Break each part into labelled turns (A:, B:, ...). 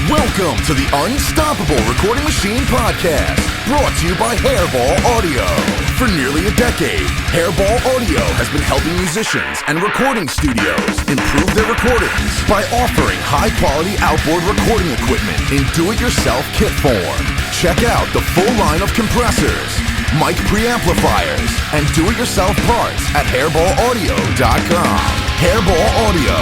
A: Welcome to the Unstoppable Recording Machine Podcast, brought to you by Hairball Audio. For nearly a decade, Hairball Audio has been helping musicians and recording studios improve their recordings by offering high-quality outboard recording equipment in do-it-yourself kit form. Check out the full line of compressors, mic preamplifiers, and do-it-yourself parts at hairballaudio.com. Hairball Audio.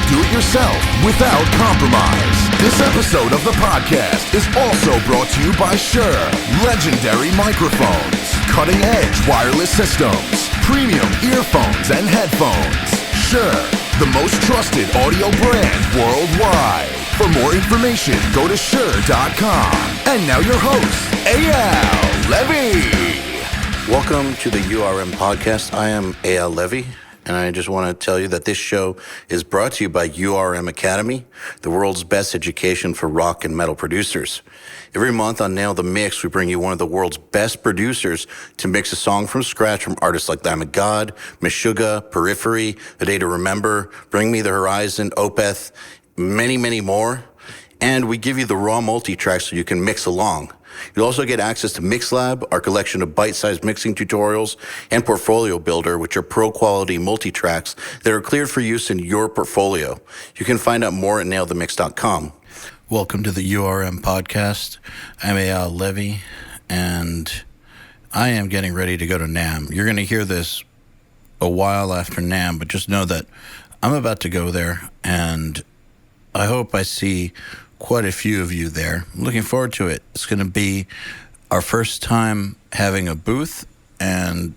A: Do it yourself without compromise. This episode of the podcast is also brought to you by Shure Legendary Microphones, cutting-edge wireless systems, premium earphones and headphones. Shure, the most trusted audio brand worldwide. For more information, go to Shure.com. And now your host, EYAL Levy.
B: Welcome to the URM podcast. I am EYAL Levy. And I just want to tell you that this show is brought to you by URM Academy, the world's best education for rock and metal producers. Every month on Nail the Mix, we bring you one of the world's best producers to mix a song from scratch from artists like Lamb of God, Meshuggah, Periphery, A Day to Remember, Bring Me the Horizon, Opeth, many, many more. And we give you the raw multi-tracks so you can mix along. You'll also get access to MixLab, our collection of bite-sized mixing tutorials, and Portfolio Builder, which are pro-quality multi-tracks that are cleared for use in your portfolio. You can find out more at nailthemix.com. Welcome to the URM podcast. I'm EYAL Levy, and I am getting ready to go to NAMM. You're going to hear this a while after NAMM, but just know that I'm about to go there, and I hope I see quite a few of you there. I'm looking forward to it. It's going to be our first time having a booth, and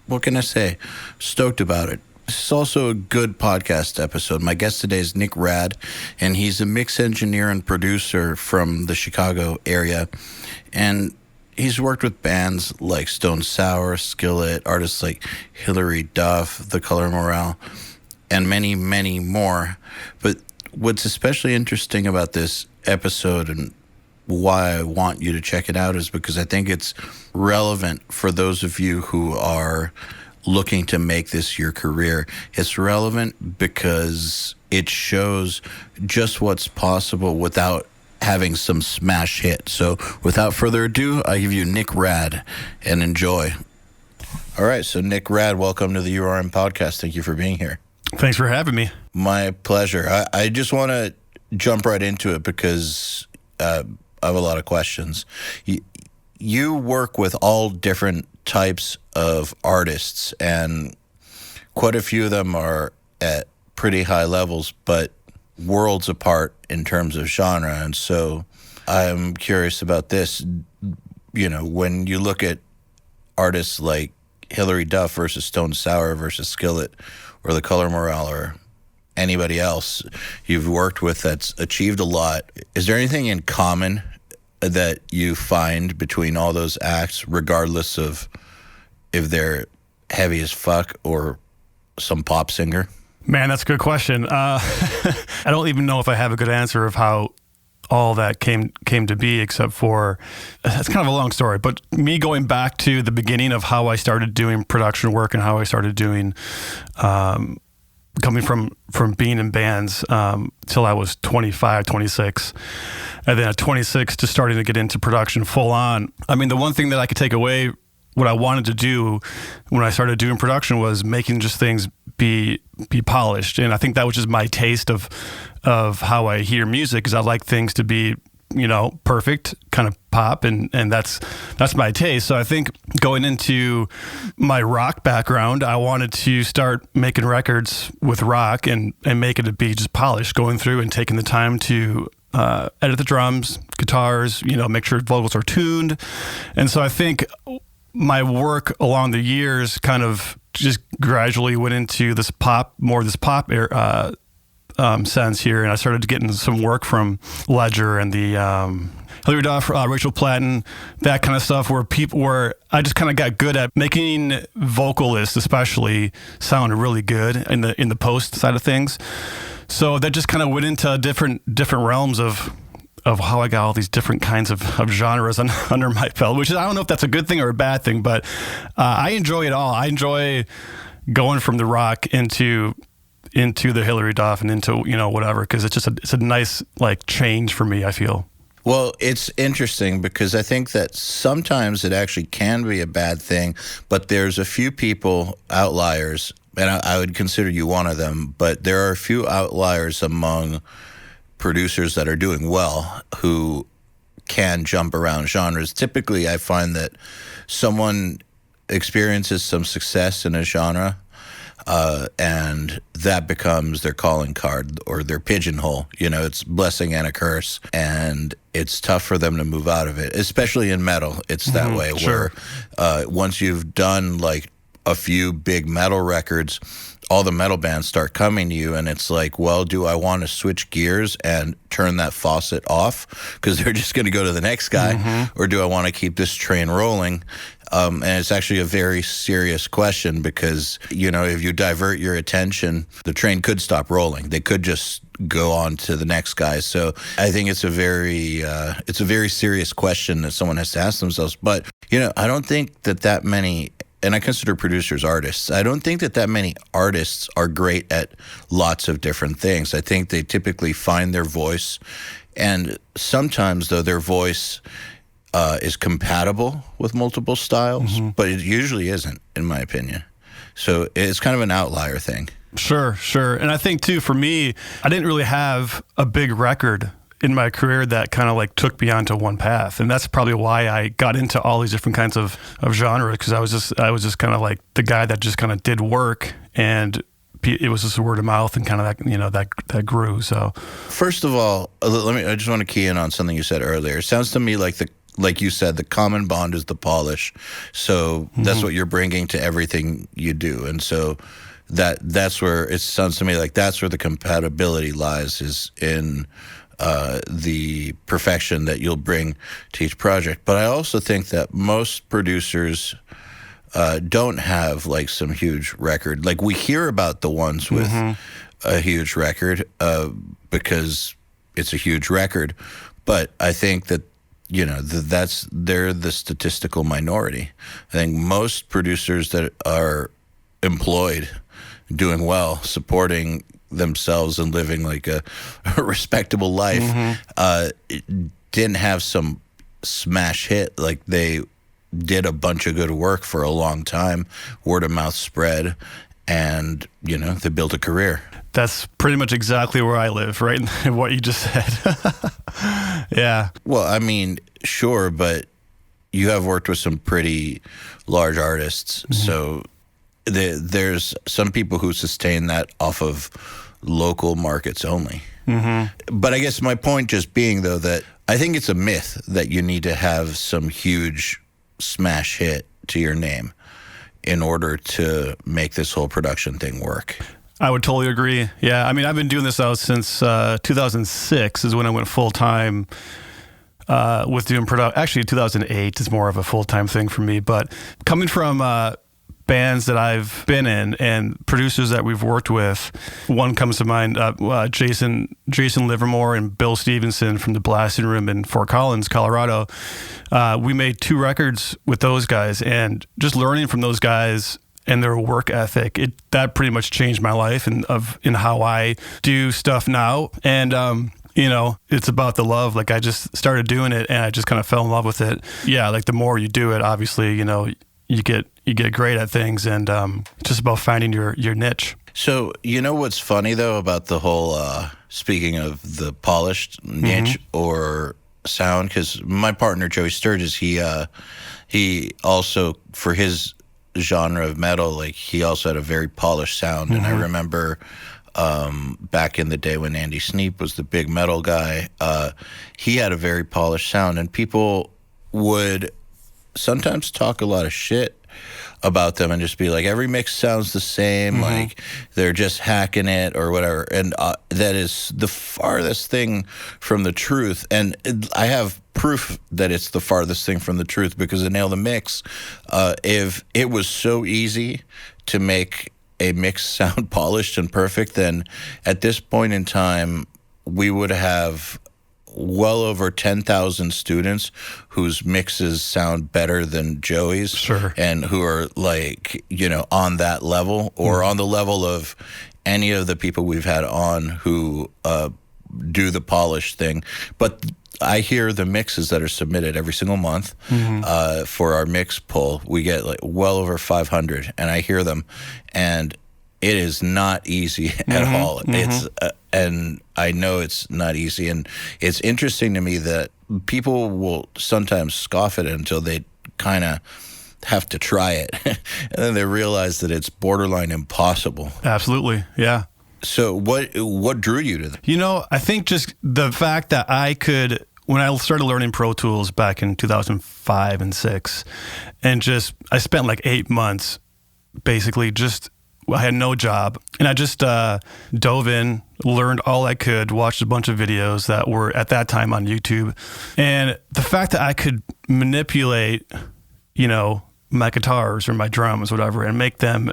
B: what can I say? Stoked about it. This is also a good podcast episode. My guest today is Nick Rad, and he's a mix engineer and producer from the Chicago area, and he's worked with bands like Stone Sour, Skillet, artists like Hilary Duff, The Color Morale, and many, many more. But what's especially interesting about this episode and why I want you to check it out is because I think it's relevant for those of you who are looking to make this your career. It's relevant because it shows just what's possible without having some smash hit. So without further ado, I give you Nick Rad, and enjoy. All right, so Nick Rad, welcome to the URM podcast. Thank you for being here.
C: Thanks for having me.
B: My pleasure. I just want to jump right into it because I have a lot of questions. You work with all different types of artists, and quite a few of them are at pretty high levels, but worlds apart in terms of genre. And so I'm curious about this. You know, when you look at artists like Hilary Duff versus Stone Sour versus Skillet, or The Color Morale, or anybody else you've worked with that's achieved a lot, is there anything in common that you find between all those acts, regardless of if they're heavy as fuck or some pop singer?
C: Man, that's a good question. I don't even know if I have a good answer of how all that came to be, except for, it's kind of a long story, but me going back to the beginning of how I started doing production work and how I started doing, coming from being in bands till I was 25, 26. And then at 26 to starting to get into production full on. I mean, the one thing that I could take away, what I wanted to do when I started doing production was making just things be polished. And I think that was just my taste of how I hear music, is I like things to be, you know, perfect, kind of pop, and that's my taste. So I think going into my rock background, I wanted to start making records with rock and make it to be just polished, going through and taking the time to edit the drums, guitars, you know, make sure vocals are tuned. And so I think my work along the years kind of just gradually went into this pop sense here, and I started getting some work from Ledger and the Hilary Duff, Rachel Platten, that kind of stuff, where I just kind of got good at making vocalists, especially, sound really good in the post side of things. So that just kind of went into different realms of how I got all these different kinds of genres under my belt, which is, I don't know if that's a good thing or a bad thing, but I enjoy it all. I enjoy going from the rock into into the Hillary Duff and into, whatever, because it's a nice like change for me, I feel.
B: Well, it's interesting because I think that sometimes it actually can be a bad thing, but there's a few people, outliers, and I would consider you one of them, but there are a few outliers among producers that are doing well who can jump around genres. Typically, I find that someone experiences some success in a genre, and that becomes their calling card or their pigeonhole. It's blessing and a curse, and it's tough for them to move out of it, especially in metal. It's that way,
C: sure.
B: Where once you've done like a few big metal records, all the metal bands start coming to you, and it's like, well, do I want to switch gears and turn that faucet off because they're just going to go to the next guy, or do I want to keep this train rolling? And it's actually a very serious question because, if you divert your attention, the train could stop rolling. They could just go on to the next guy. So I think it's a very serious question that someone has to ask themselves. But, I don't think that many, and I consider producers artists, I don't think that many artists are great at lots of different things. I think they typically find their voice, and sometimes, though, their voice is compatible with multiple styles, but it usually isn't, in my opinion. So it's kind of an outlier thing.
C: Sure. And I think, too, for me, I didn't really have a big record in my career that kind of like took me onto one path. And that's probably why I got into all these different kinds of genre, because I was just kind of like the guy that just kind of did work, and it was just word of mouth and kind of that, that grew. So
B: first of all, I just want to key in on something you said earlier. It sounds to me like you said, the common bond is the polish. So that's what you're bringing to everything you do. And so that's where it sounds to me like that's where the compatibility lies, is in the perfection that you'll bring to each project. But I also think that most producers don't have like some huge record. Like we hear about the ones with a huge record because it's a huge record. But I think that they're the statistical minority. I think most producers that are employed, doing well, supporting themselves and living like a respectable life, didn't have some smash hit. Like they did a bunch of good work for a long time, word of mouth spread, and they built a career.
C: That's pretty much exactly where I live, right? What you just said. Yeah.
B: Well, I mean, sure, but you have worked with some pretty large artists. So there's some people who sustain that off of local markets only. But I guess my point just being, though, that I think it's a myth that you need to have some huge smash hit to your name in order to make this whole production thing work.
C: I would totally agree. Yeah, I mean, I've been doing this out since 2006 is when I went full-time with doing production. Actually, 2008 is more of a full-time thing for me. But coming from bands that I've been in and producers that we've worked with, one comes to mind, Jason Livermore and Bill Stevenson from the Blasting Room in Fort Collins, Colorado. We made 2 records with those guys, and just learning from those guys and their work ethic, that pretty much changed my life and in how I do stuff now. And it's about the love. Like I just started doing it and I just kind of fell in love with it. Yeah, like the more you do it, obviously, you get great at things, and it's just about finding your niche.
B: So what's funny though about the whole speaking of the polished niche or sound, because my partner Joey Sturgis, he also, for his genre of metal, like he also had a very polished sound. And I remember back in the day when Andy Sneap was the big metal guy, he had a very polished sound, and people would sometimes talk a lot of shit about them and just be like, every mix sounds the same, like they're just hacking it or whatever. And that is the farthest thing from the truth. And I have proof that it's the farthest thing from the truth, because in Nail the Mix, if it was so easy to make a mix sound polished and perfect, then at this point in time, we would have well over 10,000 students whose mixes sound better than Joey's.
C: Sure.
B: And who are like, on that level or on the level of any of the people we've had on who do the polish thing, but I hear the mixes that are submitted every single month for our mix pull. We get like well over 500, and I hear them, and it is not easy at all. It's and I know it's not easy, and it's interesting to me that people will sometimes scoff at it until they kind of have to try it, and then they realize that it's borderline impossible.
C: Absolutely, yeah.
B: So what drew you to that?
C: You know, I think just the fact that I could, when I started learning Pro Tools back in 2005 and 6, and just, I spent like 8 months basically just, I had no job, and I just dove in, learned all I could, watched a bunch of videos that were at that time on YouTube. And the fact that I could manipulate, you know, my guitars or my drums, whatever, and make them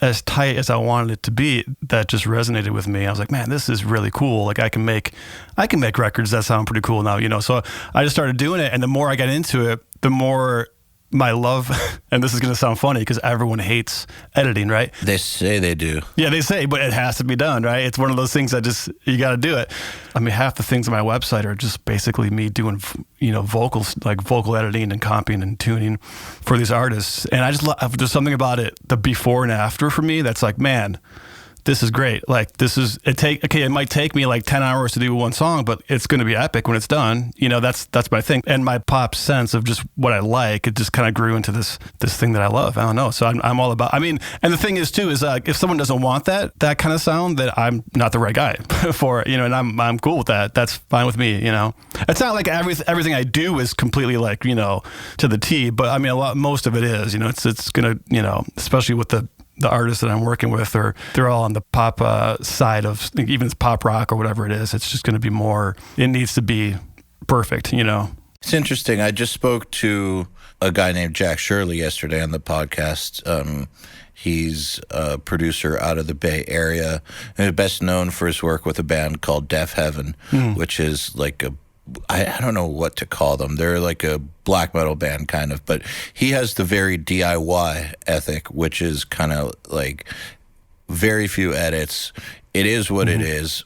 C: as tight as I wanted it to be, that just resonated with me. I was like, man, this is really cool. Like I can make records that sound pretty cool now, you know? So I just started doing it. And the more I got into it, the more my love, and this is going to sound funny because everyone hates editing, right?
B: They say they do.
C: Yeah, they say, but it has to be done, right? It's one of those things that just, you got to do it. I mean, half the things on my website are just basically me doing, you know, vocals, like vocal editing and comping and tuning for these artists. And I just love, there's something about it, the before and after for me, that's like, man, this is great. Like it might take me like 10 hours to do one song, but it's going to be epic when it's done. You know, that's my thing. And my pop sense of just what I like, it just kind of grew into this thing that I love. I don't know. So I'm all about, I mean, and the thing is too, is if someone doesn't want that kind of sound, then I'm not the right guy for it, you know, and I'm cool with that. That's fine with me, you know. It's not like everything I do is completely like, you know, to the T, but I mean, most of it is, you know, it's going to, you know, especially with the artists that I'm working with, or they're all on the pop side of, even it's pop rock or whatever it is. It's just going to be more, it needs to be perfect, you know.
B: It's interesting. I just spoke to a guy named Jack Shirley yesterday on the podcast. He's a producer out of the Bay Area, and best known for his work with a band called Deaf Heaven, which is like I don't know what to call them. They're like a black metal band kind of, but he has the very DIY ethic, which is kind of like very few edits. It is what it is.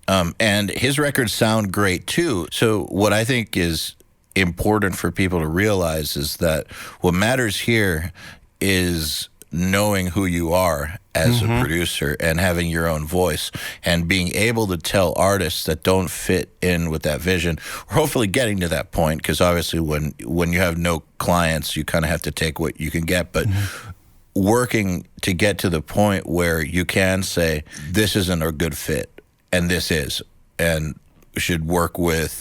B: And his records sound great too. So what I think is important for people to realize is that what matters here is knowing who you are as a producer and having your own voice and being able to tell artists that don't fit in with that vision, or hopefully getting to that point, because obviously when you have no clients, you kind of have to take what you can get, but working to get to the point where you can say, this isn't a good fit, and this is, and should work with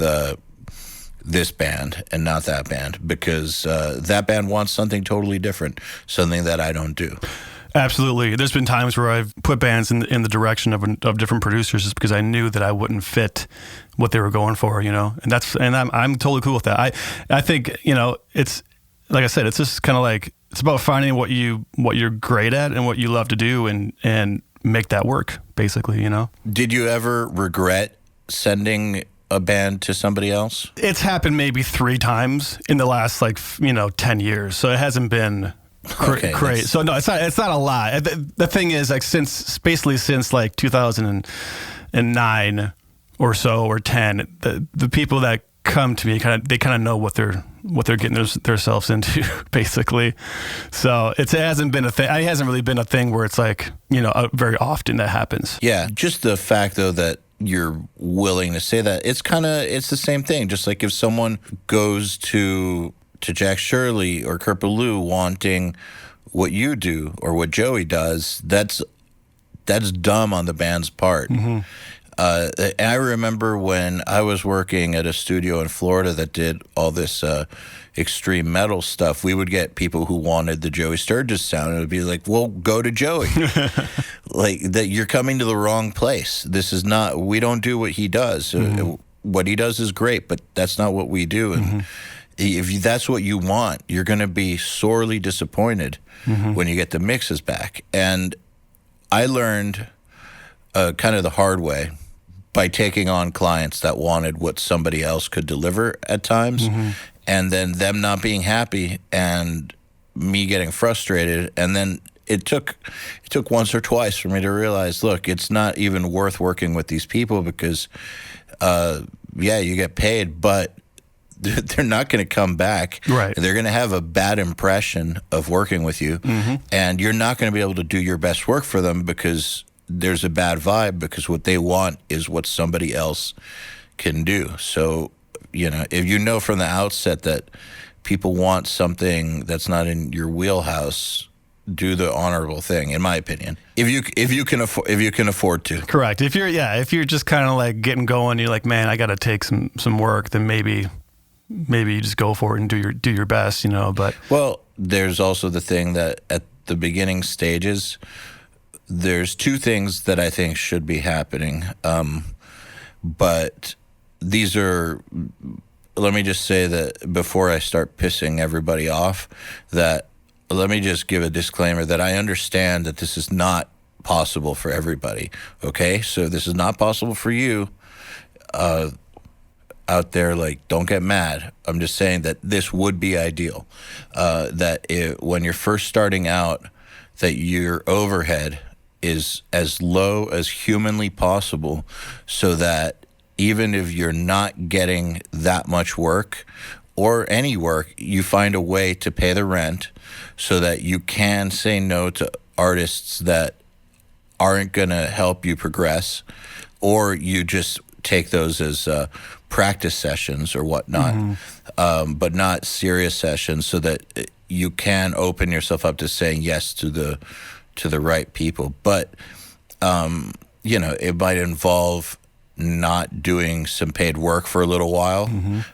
B: this band and not that band, because that band wants something totally different, something that I don't do.
C: Absolutely. There's been times where I've put bands in the direction of different producers just because I knew that I wouldn't fit what they were going for, you know, and I'm totally cool with that. I think, you know, it's like I said, it's just kind of like, it's about finding what you're great at and what you love to do and make that work, basically, you know. Did
B: you ever regret sending a band to somebody else?
C: It's happened maybe 3 times in the last 10 years. So it hasn't been great. So no, it's not a lot. The thing is, like, since like 2009 or so, or 10, the people that come to me they kind of know what they're getting themselves into, basically. So it hasn't been a thing. It hasn't really been a thing where it's like, you know, very often that happens.
B: Yeah, just the fact though that you're willing to say that, it's the same thing. Just like if someone goes to Jack Shirley or Kurt Ballou wanting what you do or what Joey does, that's dumb on the band's part. I remember when I was working at a studio in Florida that did all this extreme metal stuff, we would get people who wanted the Joey Sturgis sound, and it would be like, well, go to Joey. Like, that you're coming to the wrong place. This is not, we don't do what he does. What he does is great, but that's not what we do. And if that's what you want, you're going to be sorely disappointed when you get the mixes back. And I learned kind of the hard way by taking on clients that wanted what somebody else could deliver at times, and then them not being happy and me getting frustrated, and then it took once or twice for me to realize, look, it's not even worth working with these people because, you get paid, but they're not going to come back.
C: Right.
B: They're going to have a bad impression of working with you, and you're not going to be able to do your best work for them because there's a bad vibe, because what they want is what somebody else can do. So, if you know from the outset that people want something that's not in your wheelhouse, do the honorable thing, in my opinion. If you can afford to.
C: Correct. If you're just kind of like getting going, you're like, man, I got to take some work, then maybe you just go for it and do your best, but.
B: Well, there's also the thing that at the beginning stages, there's two things that I think should be happening. But these are, let me just say that before I start pissing everybody off, that let me just give a disclaimer that I understand that this is not possible for everybody. Okay? So if this is not possible for you, out there, like, don't get mad. I'm just saying that this would be ideal. When you're first starting out, that your overhead is as low as humanly possible, so that even if you're not getting that much work or any work, you find a way to pay the rent so that you can say no to artists that aren't going to help you progress, or you just take those as practice sessions or whatnot, but not serious sessions, so that you can open yourself up to saying yes to the right people. But it might involve not doing some paid work for a little while,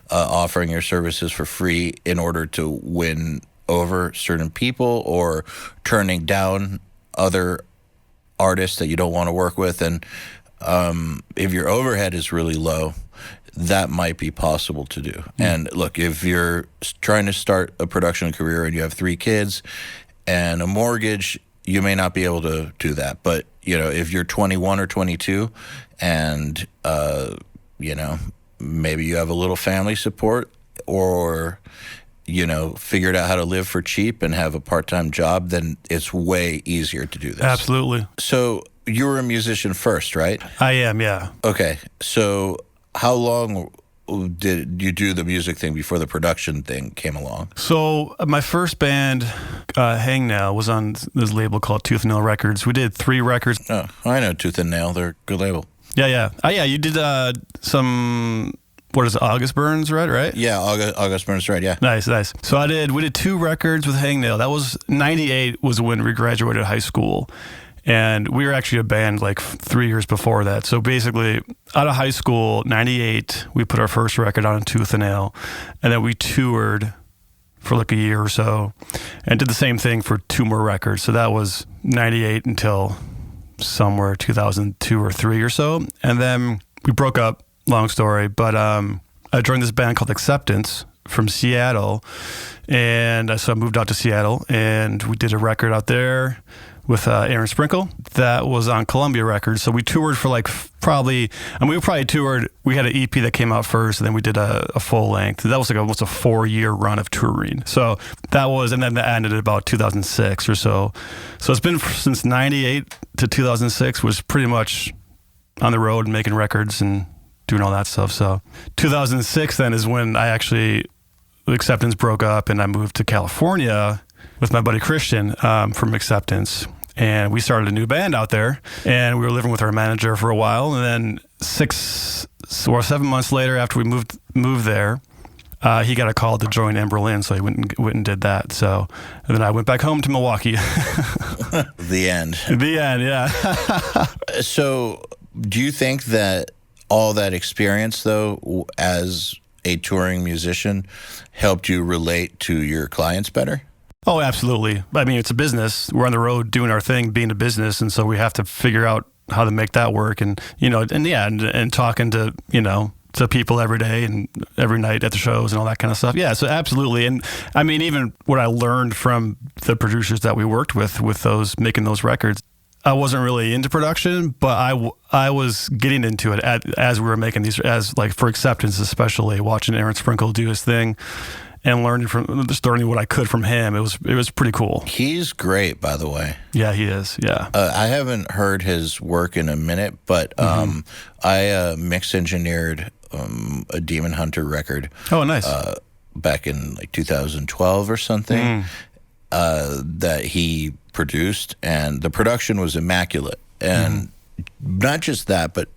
B: offering your services for free in order to win over certain people, or turning down other artists that you don't want to work with. And if your overhead is really low, that might be possible to do. And look, if you're trying to start a production career and you have 3 kids and a mortgage, you may not be able to do that. But, if you're 21 or 22 and, maybe you have a little family support, or, figured out how to live for cheap and have a part-time job, then it's way easier to do this.
C: Absolutely.
B: So you were a musician first, right?
C: I am, yeah.
B: Okay. So how long did you do the music thing before the production thing came along?
C: So my first band, Hangnail, was on this label called Tooth and Nail Records. We did 3 records.
B: Oh, I know Tooth and Nail. They're a good label.
C: Yeah. You did some, what is it, August Burns, right?
B: Yeah, August Burns, right, yeah.
C: Nice. So we did 2 records with Hangnail. That was 98 was when we graduated high school. And we were actually a band like 3 years before that. So basically, out of high school, 98, we put our first record on Tooth and Nail. And then we toured for like a year or so and did the same thing for 2 more records. So that was 98 until somewhere 2002 or 3 or so. And then we broke up, long story. But I joined this band called Acceptance from Seattle. And so I moved out to Seattle and we did a record out there with Aaron Sprinkle. That was on Columbia Records. So we toured for we probably toured, we had an EP that came out first, and then we did a full length. That was like almost a 4-year run of touring. So that was, and then that ended at about 2006 or so. So it's been since 98 to 2006 was pretty much on the road and making records and doing all that stuff. So 2006 then is when Acceptance broke up and I moved to California with my buddy Christian from Acceptance. And we started a new band out there, and we were living with our manager for a while. And then 6 or 7 months later, after we moved there, he got a call to join in Berlin, so he went and did that. So, and then I went back home to Milwaukee.
B: The end.
C: The end, yeah.
B: So, do you think that all that experience, though, as a touring musician, helped you relate to your clients better?
C: Oh, absolutely. I mean, it's a business. We're on the road doing our thing, being a business, and so we have to figure out how to make that work. And and talking to to people every day and every night at the shows and all that kind of stuff. Yeah, so absolutely. And I mean, even what I learned from the producers that we worked with those making those records, I wasn't really into production, but I was getting into it as we were making these, as like for Acceptance especially, watching Aaron Sprinkle do his thing. and learning what I could from him. It was pretty cool.
B: He's great, by the way.
C: Yeah, he is. Yeah.
B: I haven't heard his work in a minute, but I mix engineered a Demon Hunter record.
C: Oh, nice.
B: Back in like 2012 or something, that he produced, and the production was immaculate. And not just that, but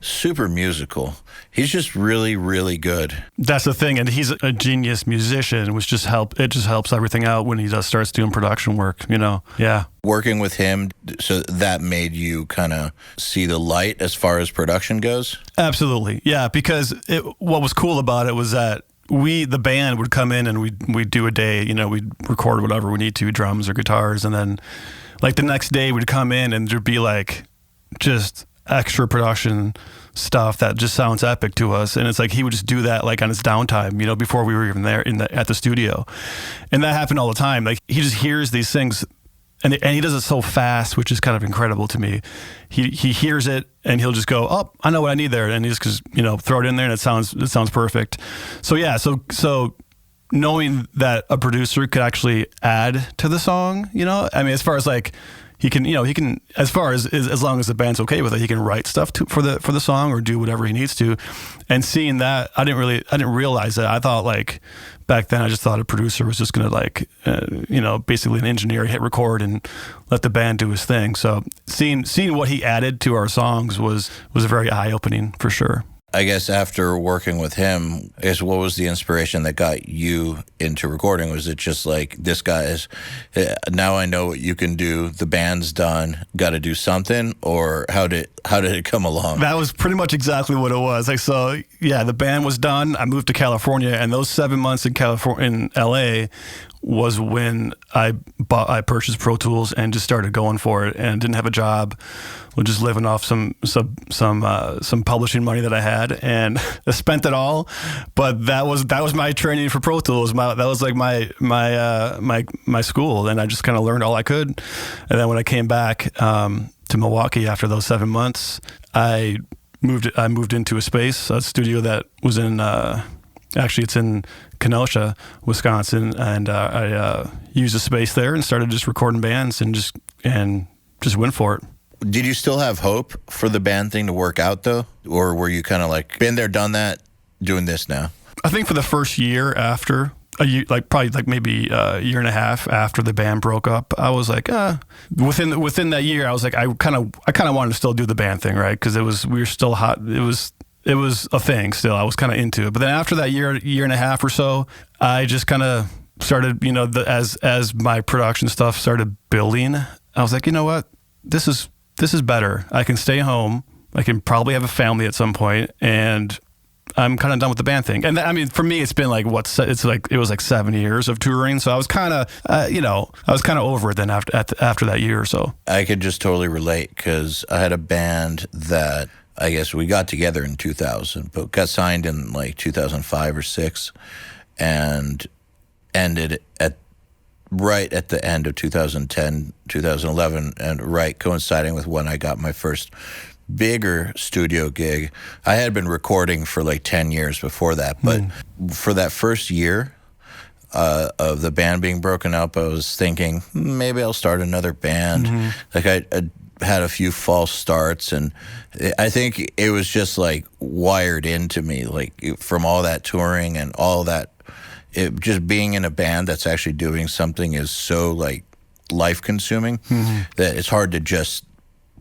B: super musical. He's just really, really good.
C: That's the thing, and he's a genius musician, which just helps everything out when he starts doing production work, you know? Yeah.
B: Working with him, so that made you kind of see the light as far as production goes?
C: Absolutely, yeah, because what was cool about it was that the band would come in and we'd do a day, you know, we'd record whatever we need to, drums or guitars, and then like the next day we'd come in and there'd be like just extra production stuff that just sounds epic to us, and it's like he would just do that like on his downtime, you know, before we were even there at the studio, and that happened all the time. Like he just hears these things, and he does it so fast, which is kind of incredible to me. He hears it and he'll just go, "Oh, I know what I need there," and he just you know throw it in there, and it sounds perfect. So yeah, so knowing that a producer could actually add to the song, you know, I mean, as far as like. He can, as far as long as the band's okay with it, he can write stuff for the song or do whatever he needs to. And seeing that, I didn't realize that. I thought like back then, I just thought a producer was just gonna like, basically an engineer hit record and let the band do his thing. So seeing what he added to our songs was very eye opening for sure.
B: I guess after working with him, what was the inspiration that got you into recording? Was it just like, this guy is, now I know what you can do, the band's done, got to do something? Or how did it come along?
C: That was pretty much exactly what it was. Like, so yeah, the band was done. I moved to California, and those 7 months in LA was when I purchased Pro Tools and just started going for it, and didn't have a job. Was just living off some publishing money that I had, and I spent it all. But that was my training for Pro Tools. That was like my school, and I just kind of learned all I could. And then when I came back to Milwaukee after those 7 months, I moved into a studio that was in actually it's in Kenosha, Wisconsin, and I used a space there and started just recording bands and just went for it.
B: Did you still have hope for the band thing to work out, though? Or were you kind of like, been there, done that, doing this now?
C: I think for the first year after, maybe a year and a half after the band broke up, I was like, within that year, I was like, I kind of wanted to still do the band thing, right? Because we were still hot. It was a thing still. I was kind of into it. But then after that year and a half or so, I just kind of started, as my production stuff started building, I was like, you know what? This is better. I can stay home. I can probably have a family at some point, and I'm kind of done with the band thing. And I mean, for me, it's been like it was like 7 years of touring. So I was kind of, over it then after that year or so.
B: I could just totally relate, because I had a band that I guess we got together in 2000, but got signed in like 2005 or 6, and ended right at the end of 2010, 2011, and right coinciding with when I got my first bigger studio gig. I had been recording for like 10 years before that, but for that first year of the band being broken up, I was thinking, maybe I'll start another band. Like I had a few false starts, and I think it was just like wired into me, like from all that touring and all that. Just being in a band that's actually doing something is so like life consuming that it's hard to just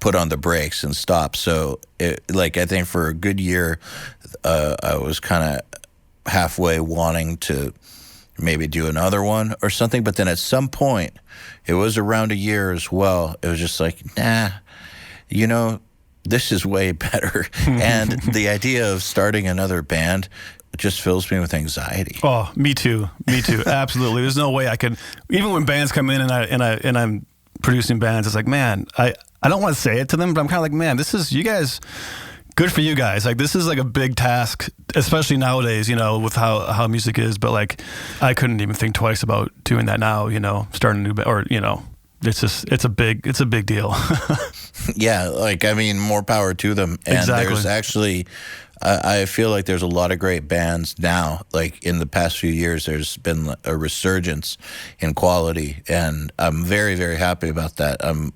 B: put on the brakes and stop. So I think for a good year, I was kind of halfway wanting to maybe do another one or something. But then at some point, it was around a year as well, it was just like, nah, this is way better. And the idea of starting another band just fills me with anxiety.
C: Oh, me too. Absolutely. There's no way I could, even when bands come in and I'm producing bands, it's like, man, I don't want to say it to them, but I'm kind of like, man, this is, you guys, good for you guys. Like, this is like a big task, especially nowadays, with how music is. But like, I couldn't even think twice about doing that now, starting a new band, or, it's a big deal.
B: Yeah. Like, I mean, more power to them. And
C: exactly.
B: There's actually, I feel like there's a lot of great bands now. Like in the past few years, there's been a resurgence in quality, and I'm very, very happy about that. I'm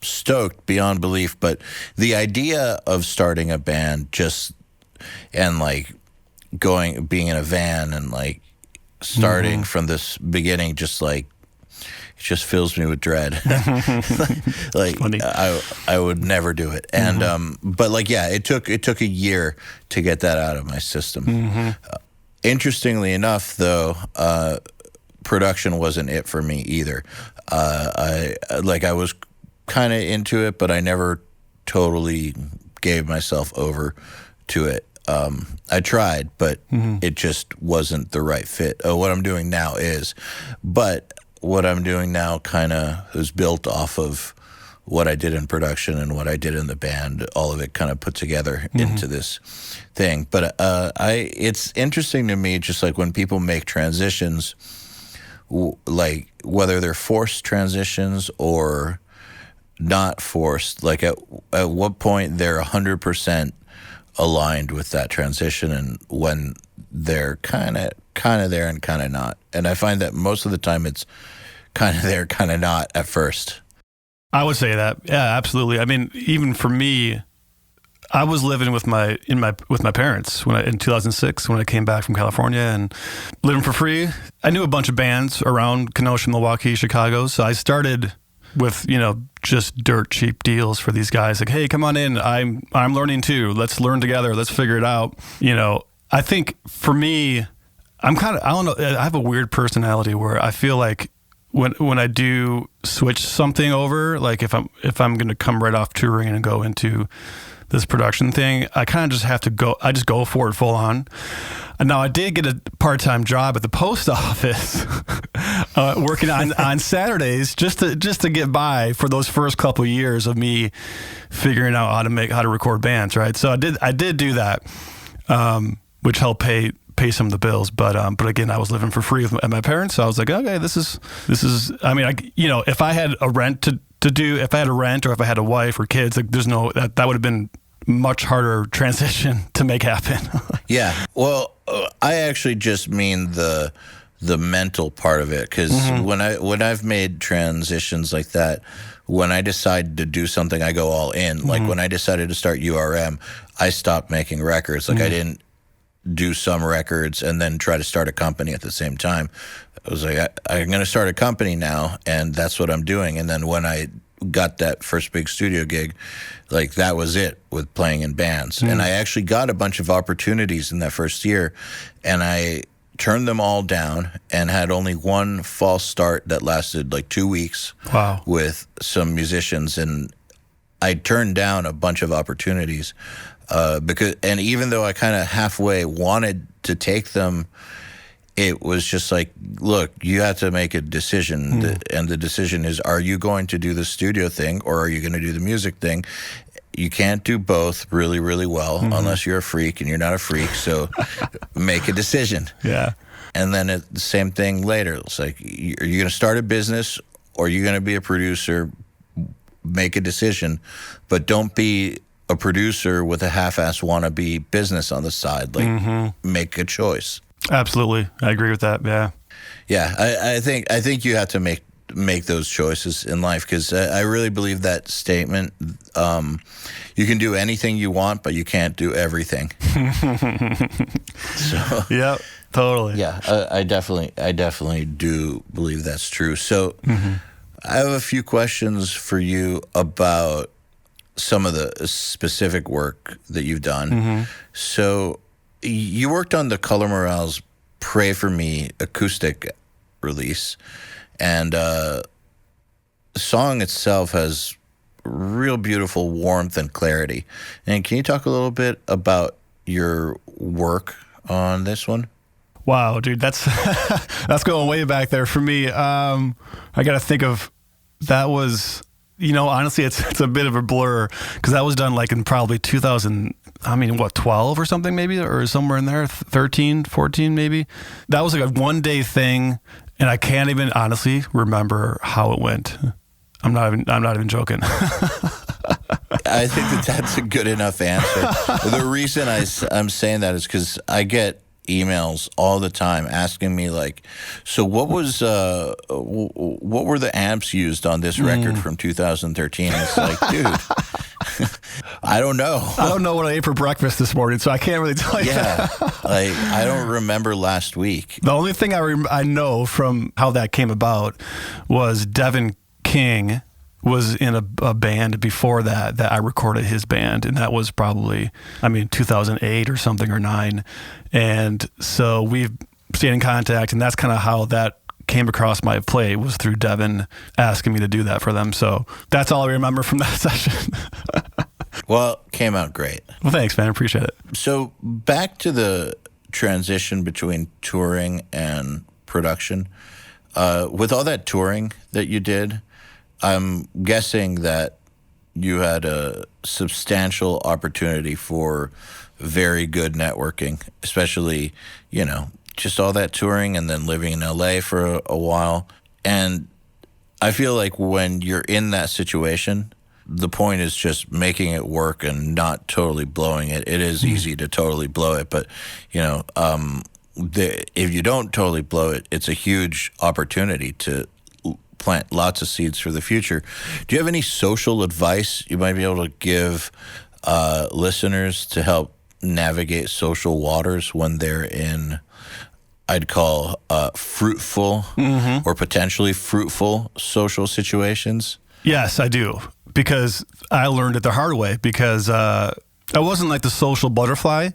B: stoked beyond belief. But the idea of starting a band and like being in a van and like starting from this beginning, just like, it just fills me with dread. Like I would never do it. And but like it took a year to get that out of my system. Interestingly enough, though, production wasn't it for me either. I was kind of into it, but I never totally gave myself over to it. I tried, but it just wasn't the right fit. What I'm doing now is, but what I'm doing now kind of is built off of what I did in production and what I did in the band. All of it kind of put together into this thing. But it's interesting to me, just like when people make transitions, like whether they're forced transitions or not forced, like at what point they're 100% aligned with that transition, and when they're kind of there and kind of not. And I find that most of the time it's kind of there, kind of not at first.
C: I would say that. Yeah, absolutely. I mean, even for me, I was living with my parents in 2006 when I came back from California and living for free. I knew a bunch of bands around Kenosha, Milwaukee, Chicago, so I started with, just dirt cheap deals for these guys. Like, hey, come on in. I'm learning too. Let's learn together. Let's figure it out. I think for me, I don't know. I have a weird personality where I feel like when I do switch something over, like if I'm going to come right off touring and go into this production thing, I kind of just have to go. I just go for it full on. And now I did get a part-time job at the post office, working on Saturdays just to get by for those first couple of years of me figuring out how to record bands. Right. So I did do that, which helped pay some of the bills. But again, I was living for free with my parents. So I was like, okay, this is. I mean, if I had a rent to do, if I had a rent or if I had a wife or kids, like there's no that would have been much harder transition to make happen.
B: Yeah. Well, I actually just mean the mental part of it, because when I've made transitions like that, when I decide to do something, I go all in. Like when I decided to start URM, I stopped making records. Like I didn't do some records and then try to start a company at the same time. I was like, I'm going to start a company now, and that's what I'm doing. And then when I got that first big studio gig, like that was it with playing in bands. And I actually got a bunch of opportunities in that first year, and I turned them all down and had only one false start that lasted like 2 weeks.
C: Wow. With
B: some musicians. And I turned down a bunch of opportunities and even though I kind of halfway wanted to take them, it was just like, look, you have to make a decision. And the decision is, are you going to do the studio thing or are you going to do the music thing? You can't do both really, really well unless you're a freak, and you're not a freak. So make a decision.
C: Yeah.
B: And then the same thing later. It's like, are you going to start a business or are you going to be a producer? Make a decision, but don't be a producer with a half-ass wannabe business on the side. Like, make a choice.
C: Absolutely, I agree with that. Yeah,
B: yeah. I think you have to make those choices in life, because I really believe that statement. You can do anything you want, but you can't do everything. So,
C: yeah, totally.
B: Yeah, I definitely do believe that's true. So, I have a few questions for you about some of the specific work that you've done. So you worked on the Color Morale's Pray For Me acoustic release, and the song itself has real beautiful warmth and clarity. And can you talk a little bit about your work on this one?
C: Wow, dude, that's going way back there for me. I got to think of, that was, honestly, it's a bit of a blur, because that was done like in probably 12 or something maybe, or somewhere in there, 13, 14 maybe. That was like a one-day thing, and I can't even honestly remember how it went. I'm not even joking.
B: I think that's a good enough answer. The reason I'm saying that is because I get emails all the time asking me like, so what were the amps used on this record from 2013? It's like, dude, I don't know.
C: I don't know what I ate for breakfast this morning, so I can't really tell you.
B: Yeah, like I don't remember last week.
C: The only thing I know from how that came about was Devin King was in a band before that I recorded his band, and that was probably 2008 or something, or 9. And so we've stayed in contact, and that's kind of how that came across my plate, was through Devin asking me to do that for them. So that's all I remember from that session.
B: Well, came out great.
C: Well, thanks, man. Appreciate it.
B: So back to the transition between touring and production. With all that touring that you did, I'm guessing that you had a substantial opportunity for very good networking, especially, just all that touring and then living in LA for a while. And I feel like when you're in that situation, the point is just making it work and not totally blowing it. It is easy to totally blow it, but, if you don't totally blow it, it's a huge opportunity to plant lots of seeds for the future. Do you have any social advice you might be able to give listeners to help navigate social waters when they're in, I'd call, fruitful or potentially fruitful social situations?
C: Yes, I do, because I learned it the hard way, because I wasn't like the social butterfly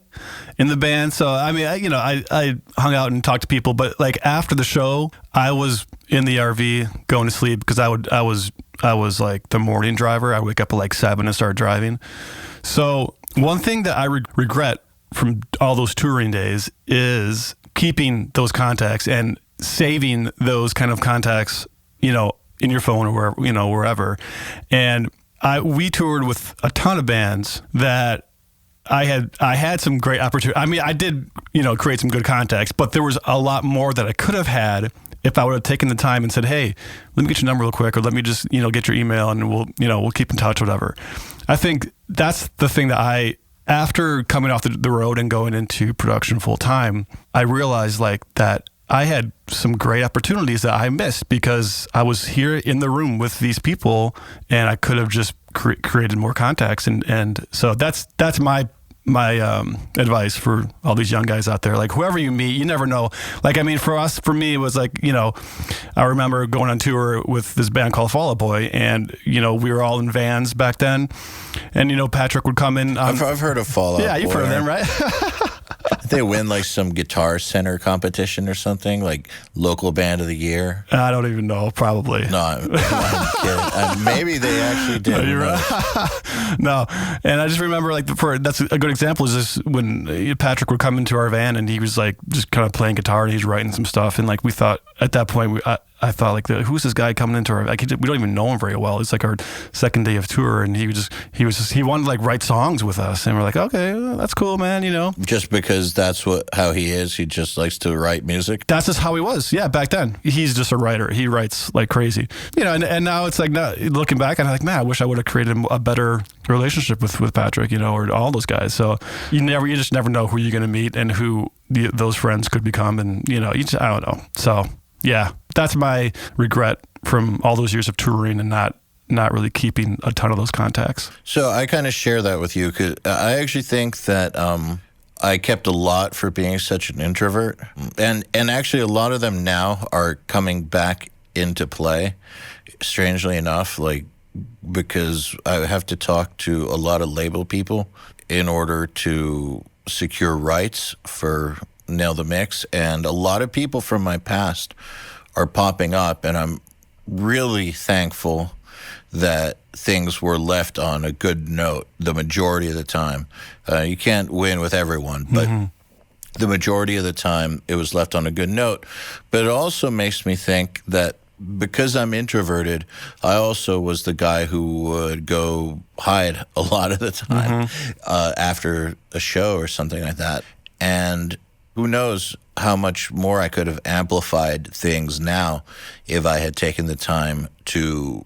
C: in the band. So, I hung out and talked to people, but like after the show, I was in the RV going to sleep, because I was like the morning driver. I wake up at like 7 and start driving. So one thing that I regret from all those touring days is keeping those contacts and saving those kind of contacts, in your phone or wherever. And we toured with a ton of bands that I had some great opportunity. I did, create some good contacts, but there was a lot more that I could have had if I would have taken the time and said, hey, let me get your number real quick, or let me just, get your email, and we'll keep in touch, whatever. I think that's the thing that after coming off the road and going into production full time, I realized that I had some great opportunities that I missed because I was here in the room with these people, and I could have just created more contacts. And so that's my advice for all these young guys out there. Like, whoever you meet, you never know. Like, for me, it was like, I remember going on tour with this band called Fall Out Boy, and, we were all in vans back then. And, Patrick would come in.
B: I've heard of Fall Out Boy.
C: Yeah, you've heard of them, right?
B: They win like some Guitar Center competition or something, like local band of the year.
C: I don't even know, probably.
B: No, I'm kidding. Maybe they actually did.
C: No, you're right. No, and I just remember that's a good example, is this when Patrick would come into our van and he was like just kind of playing guitar and he's writing some stuff, and like we thought at that point I thought like, who's this guy coming into our, like, we don't even know him very well. It's like our second day of tour, and he wanted to like write songs with us, and we're like, okay, well, that's cool, man,
B: Just because that's how he is, he just likes to write music.
C: That's just how he was. Yeah, back then he's just a writer. He writes like crazy, and now it's like, looking back, I'm like, man, I wish I would have created a better relationship with Patrick, or all those guys. So you just never know who you're going to meet and who those friends could become, and I don't know. So yeah, that's my regret from all those years of touring and not really keeping a ton of those contacts.
B: So I kind of share that with you, because I actually think that I kept a lot for being such an introvert, and actually a lot of them now are coming back into play, strangely enough, like, because I have to talk to a lot of label people in order to secure rights for Nail the Mix, and a lot of people from my past are popping up, and I'm really thankful that things were left on a good note the majority of the time. You can't win with everyone, but the majority of the time it was left on a good note. But it also makes me think that because I'm introverted, I also was the guy who would go hide a lot of the time after a show or something like that. And who knows how much more I could have amplified things now if I had taken the time to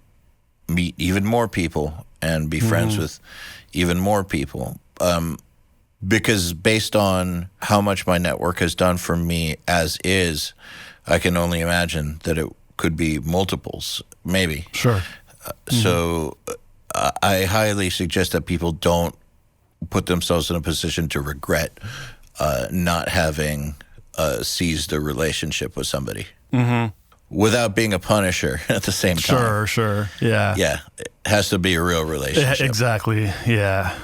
B: meet even more people
D: and be friends with even more people. Because based on how much my network has done for me as is, I can only imagine that it could be multiples, maybe.
C: Sure.
D: So I highly suggest that people don't put themselves in a position to regret not having seized a relationship with somebody without being a punisher at the same time.
C: Sure. Yeah.
D: Yeah, it has to be a real relationship.
C: Exactly. Yeah.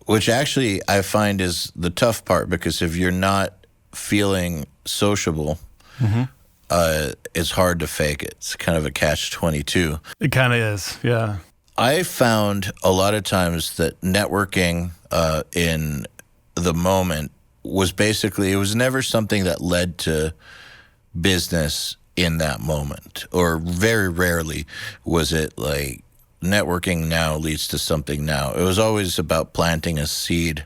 D: Which actually I find is the tough part, because if you're not feeling sociable, it's hard to fake it. It's kind of a catch-22.
C: It kind of is. Yeah.
D: I found a lot of times that networking in the moment was basically, it was never something that led to business in that moment, or very rarely was it like networking now leads to something now. It was always about planting a seed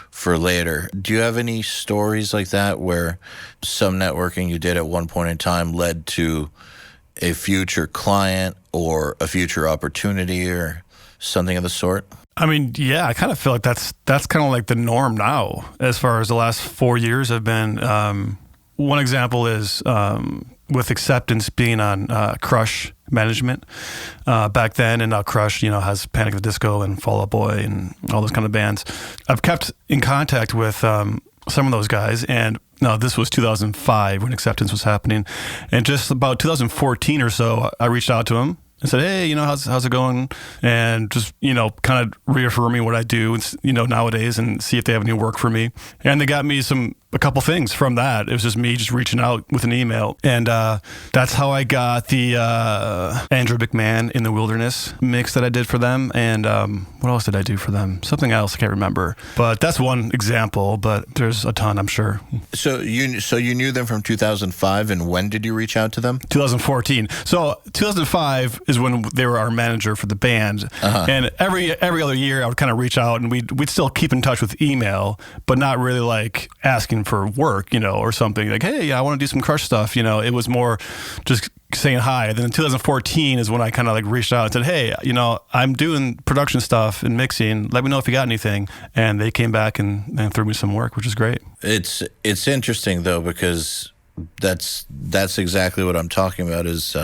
D: for later. Do you have any stories like that where some networking you did at one point in time led to a future client or a future opportunity or something of the sort?
C: I mean, yeah, I kind of feel like that's kind of like the norm now, as far as the last 4 years have been. One example is with Acceptance being on Crush management back then, and now Crush, has Panic at the Disco and Fall Out Boy and all those kind of bands. I've kept in contact with some of those guys, and this was 2005 when Acceptance was happening, and just about 2014 or so, I reached out to them and said, hey, how's it going? And just, kind of reaffirming what I do, nowadays, and see if they have any work for me. And they got me a couple things from that. It was just me just reaching out with an email. And that's how I got the Andrew McMahon in the Wilderness mix that I did for them. And what else did I do for them? Something else, I can't remember. But that's one example, but there's a ton, I'm sure.
D: So you knew them from 2005, and when did you reach out to them?
C: 2014. So 2005 is when they were our manager for the band. And every other year I would kind of reach out, and we'd still keep in touch with email, but not really like asking for work, or something like, hey, I want to do some Crush stuff. It was more just saying hi. Then in 2014 is when I kind of like reached out and said, hey, I'm doing production stuff and mixing. Let me know if you got anything. And they came back and threw me some work, which is great.
D: It's interesting though, because that's exactly what I'm talking about, is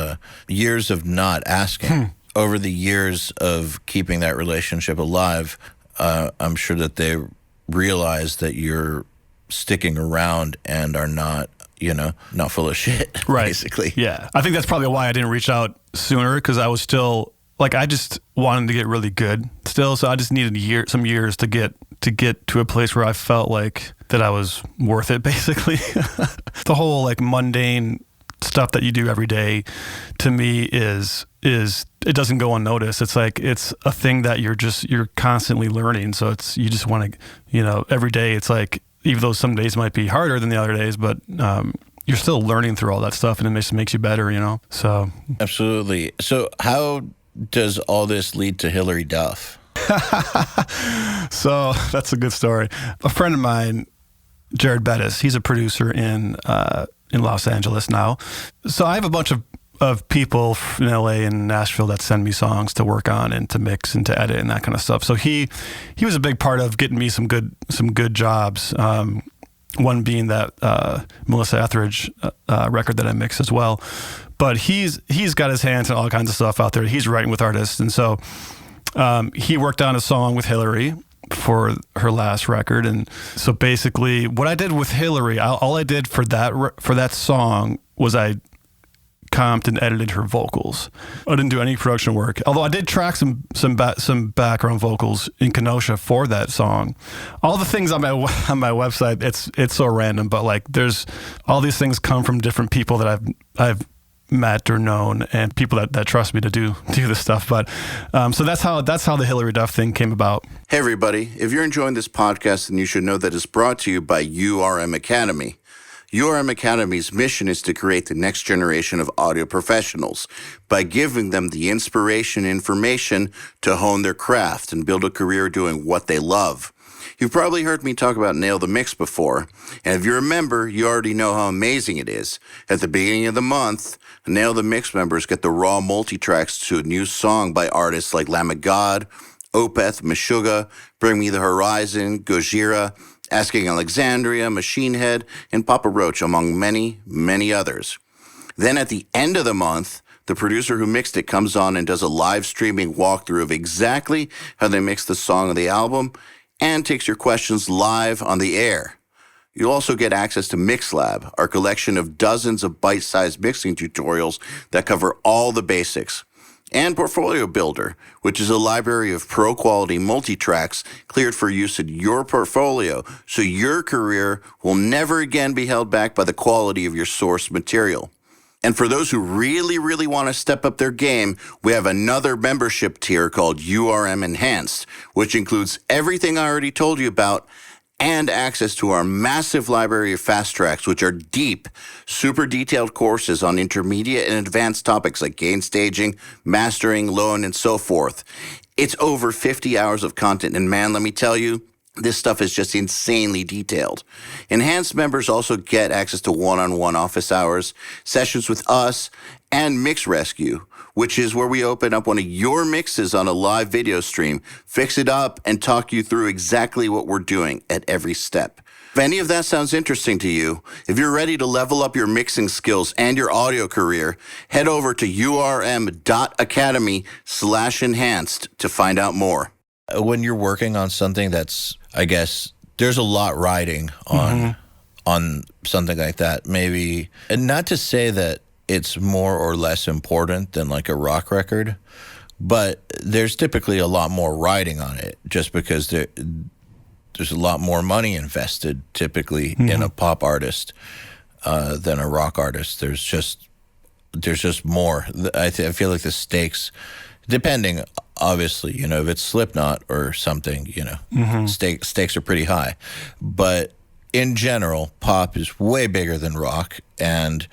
D: years of not asking. Over the years of keeping that relationship alive, I'm sure that they realize that you're sticking around and are not full of shit,
C: right?
D: Basically.
C: Yeah. I think that's probably why I didn't reach out sooner, because I was still like, I just wanted to get really good still. So I just needed some years to get to a place where I felt like that I was worth it, basically. The whole like mundane stuff that you do every day, to me is it doesn't go unnoticed. It's like, it's a thing that you're constantly learning. So you just want to, every day it's like, even though some days might be harder than the other days, but you're still learning through all that stuff, and it makes you better, so.
D: Absolutely. So how does all this lead to Hillary Duff?
C: So that's a good story. A friend of mine, Jared Bettis, he's a producer in Los Angeles now. So I have a bunch of people in LA and Nashville that send me songs to work on and to mix and to edit and that kind of stuff. So he was a big part of getting me some good jobs. One being that Melissa Etheridge record that I mixed as well. But he's got his hands in all kinds of stuff out there. He's writing with artists, and so he worked on a song with Hillary for her last record. And so basically, what I did with Hillary, all I did for that song was I comped and edited her vocals. I didn't do any production work, although I did track some background vocals in Kenosha for that song. All the things on my website, it's so random, but like there's all these things come from different people that I've met or known, and people that trust me to do this stuff. But so that's how the Hillary Duff thing came about.
B: Hey everybody, if you're enjoying this podcast, then you should know that it's brought to you by URM Academy. URM Academy's mission is to create the next generation of audio professionals by giving them the inspiration and information to hone their craft and build a career doing what they love. You've probably heard me talk about Nail the Mix before, and if you remember, you already know how amazing it is. At the beginning of the month, Nail the Mix members get the raw multi-tracks to a new song by artists like Lamb of God, Opeth, Meshuggah, Bring Me the Horizon, Gojira, Asking Alexandria, Machine Head, and Papa Roach, among many, many others. Then at the end of the month, the producer who mixed it comes on and does a live streaming walkthrough of exactly how they mixed the song of the album and takes your questions live on the air. You'll also get access to MixLab, our collection of dozens of bite-sized mixing tutorials that cover all the basics. And Portfolio Builder, which is a library of pro-quality multi-tracks cleared for use in your portfolio, so your career will never again be held back by the quality of your source material. And for those who really, really want to step up their game, we have another membership tier called URM Enhanced, which includes everything I already told you about and access to our massive library of fast tracks, which are deep, super detailed courses on intermediate and advanced topics like gain staging, mastering, low-end, and so forth. It's over 50 hours of content, and man, let me tell you, this stuff is just insanely detailed. Enhanced members also get access to one-on-one office hours, sessions with us, and Mix Rescue, which is where we open up one of your mixes on a live video stream, fix it up, and talk you through exactly what we're doing at every step. If any of that sounds interesting to you, if you're ready to level up your mixing skills and your audio career, head over to urm.academy/enhanced to find out more.
D: When you're working on something that's, I guess, there's a lot riding on something like that, maybe, and not to say that it's more or less important than like a rock record, but there's typically a lot more riding on it just because there's a lot more money invested typically in a pop artist than a rock artist. There's just more. I feel like the stakes, depending, obviously, you know, if it's Slipknot or something, you know, stakes are pretty high. But in general, pop is way bigger than rock, and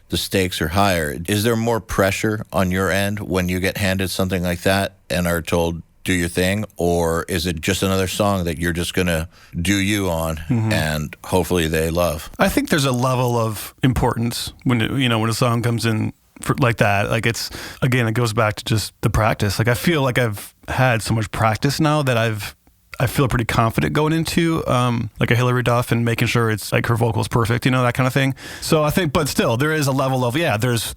D: the stakes are higher. Is there more pressure on your end when you get handed something like that and are told, do your thing? Or is it just another song that you're just going to do you on and hopefully they love?
C: I think there's a level of importance when when a song comes in like that. Like, it's, again, it goes back to just the practice. Like, I feel like I've had so much practice now that I feel pretty confident going into like a Hillary Duff and making sure it's like her vocal is perfect, that kind of thing. So I think, but still, there is a level of, there's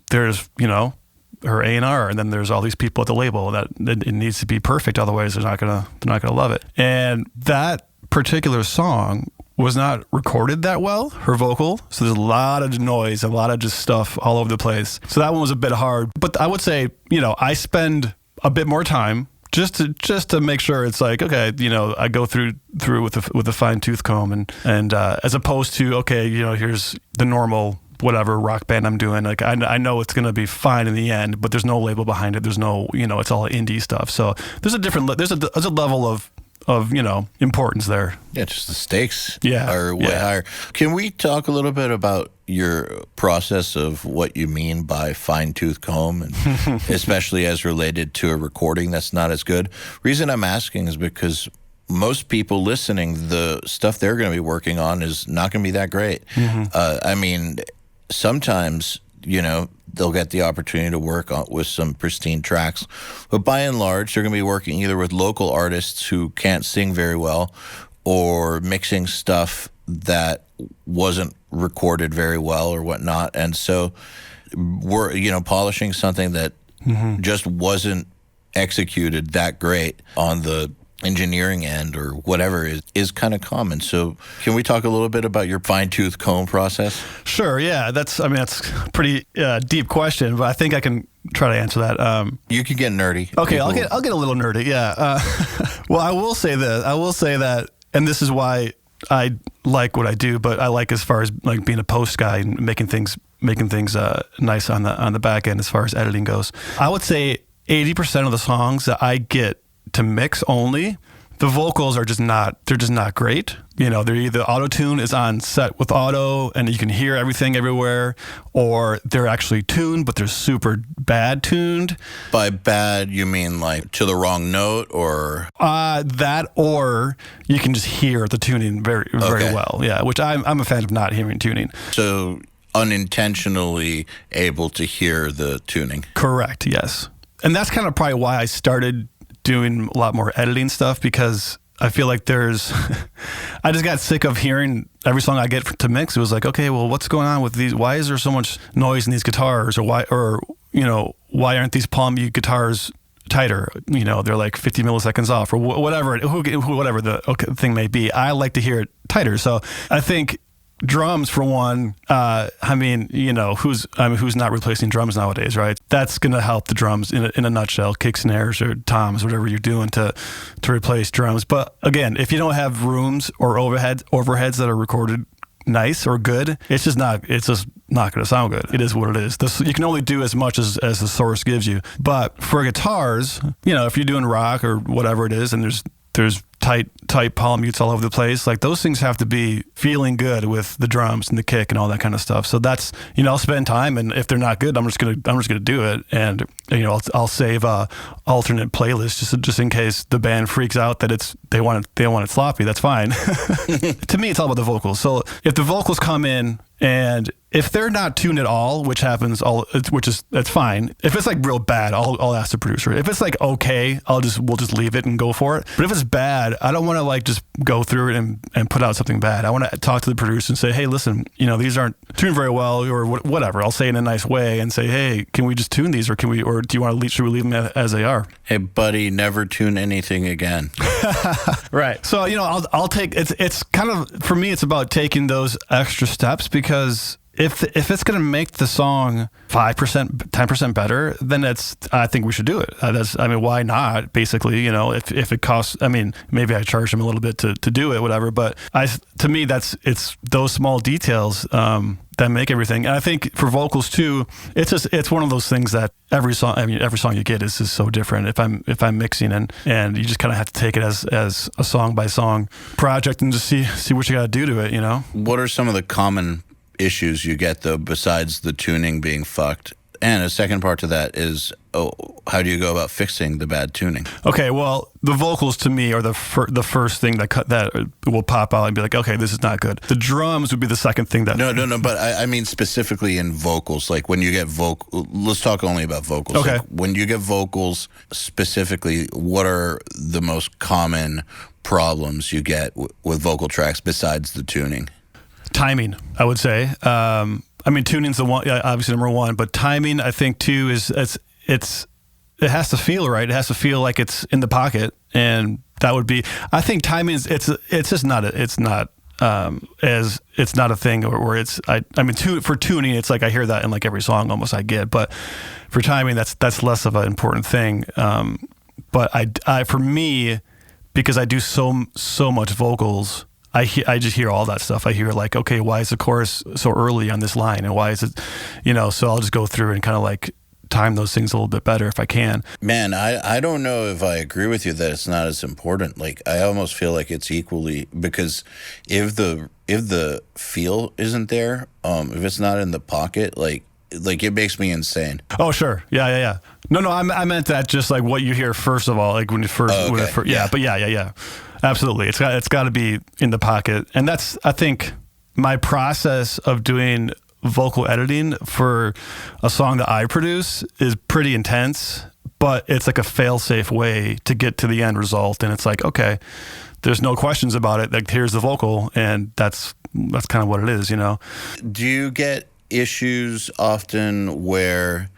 C: her A&R, and then there's all these people at the label that it needs to be perfect, otherwise they're not gonna love it. And that particular song was not recorded that well, her vocal. So there's a lot of noise, a lot of just stuff all over the place. So that one was a bit hard. But I would say, I spend a bit more time just to make sure it's like, okay, I go through with a fine tooth comb and as opposed to, okay, here's the normal whatever rock band I'm doing. Like, I know it's gonna be fine in the end, but there's no label behind it. There's no, it's all indie stuff. So there's a level of importance there.
D: Yeah, just the stakes
C: are
D: way higher. Can we talk a little bit about your process of what you mean by fine-tooth comb, and especially as related to a recording that's not as good? Reason I'm asking is because most people listening, the stuff they're going to be working on is not going to be that great. I mean, sometimes, they'll get the opportunity to work with some pristine tracks. But by and large, they're going to be working either with local artists who can't sing very well or mixing stuff that wasn't recorded very well or whatnot. And so we're, polishing something that just wasn't executed that great on the engineering end or whatever is kind of common. So can we talk a little bit about your fine-tooth comb process? Sure, yeah. That's a pretty deep question, but I think I can try to answer that. You can get nerdy. Okay, I'll get a little nerdy, yeah. Well, I will say that, and this is why I like what I do, but I like as far as like being a post guy and making things nice on the back end as far as editing goes. I would say 80% of the songs that I get to mix only,
C: the vocals are just not great. They're either auto-tune is on set with auto and you can hear everything everywhere, or they're actually tuned, but they're super bad tuned.
D: By bad, you mean like to the wrong note, or?
C: That, or you can just hear the tuning very well. Yeah, which I'm a fan of not hearing tuning.
D: So unintentionally able to hear the tuning.
C: Correct, yes. And that's kind of probably why I started doing a lot more editing stuff, because I feel like I just got sick of hearing every song I get to mix. It was like, okay, well, what's going on with these? Why is there so much noise in these guitars? Or why aren't these palm mute guitars tighter? They're like 50 milliseconds off, or whatever the thing may be. I like to hear it tighter. So I think drums, for one, who's not replacing drums nowadays, right? That's going to help the drums in a nutshell, kick snares or toms, whatever you're doing to replace drums. But again, if you don't have rooms or overheads that are recorded nice or good, it's just not going to sound good. It is what it is. You can only do as much as the source gives you. But for guitars, if you're doing rock or whatever it is, and there's tight palm mutes all over the place, like those things have to be feeling good with the drums and the kick and all that kind of stuff. So that's, I'll spend time, and if they're not good, I'm just gonna do it, and I'll save a alternate playlist just in case the band freaks out that they want it sloppy. That's fine. To me, it's all about the vocals. So if the vocals come in and if they're not tuned at all, which happens, that's fine. If it's like real bad, I'll ask the producer. If it's like okay, we'll just leave it and go for it. But if it's bad, I don't want to like just go through it and put out something bad. I want to talk to the producer and say, hey, listen, these aren't tuned very well, or whatever. I'll say it in a nice way and say, hey, can we just tune these, or do you want to should we leave them as they are?
D: Hey, buddy, never tune anything again.
C: Right. So I'll take it's kind of, for me, it's about taking those extra steps, because if it's going to make the song 5%, 10% better, then I think we should do it. Why not? Basically, if it costs, maybe I charge them a little bit to do it, whatever. But to me, it's those small details that make everything. And I think for vocals too, it's one of those things that every song you get is so different. If I'm mixing and you just kind of have to take it as a song by song project and just see what you got to do to it.
D: What are some of the common issues you get, though, besides the tuning being fucked? And a second part to that is, how do you go about fixing the bad tuning?
C: Okay, well, the vocals to me are the first thing that will pop out and be like, okay, this is not good. The drums would be the second thing that...
D: No, but I mean specifically in vocals. Like when you get let's talk only about vocals.
C: Okay.
D: Like when you get vocals specifically, what are the most common problems you get with vocal tracks besides the tuning?
C: Timing, I would say. Tuning's the one, obviously number one, but timing, I think too, is it has to feel right. It has to feel like it's in the pocket, and that would be. I think timing is it's just not it's not a thing where it's for tuning, it's like I hear that in like every song almost I get, but for timing, that's less of an important thing. But I for me, because I do so much vocals, I just hear all that stuff. I hear like, okay, why is the chorus so early on this line, and why is it, so I'll just go through and kind of like time those things a little bit better if I can.
D: Man, I don't know if I agree with you that it's not as important. Like I almost feel like it's equally, because if the feel isn't there, if it's not in the pocket, like it makes me insane.
C: Oh sure, yeah. No, I meant that just like what you hear first of all, like when you first, yeah. Absolutely. It's got to be in the pocket. And that's, I think, my process of doing vocal editing for a song that I produce is pretty intense, but it's like a fail-safe way to get to the end result. And it's like, okay, there's no questions about it. Like, here's the vocal, and that's kind of what it is,
D: Do you get issues often where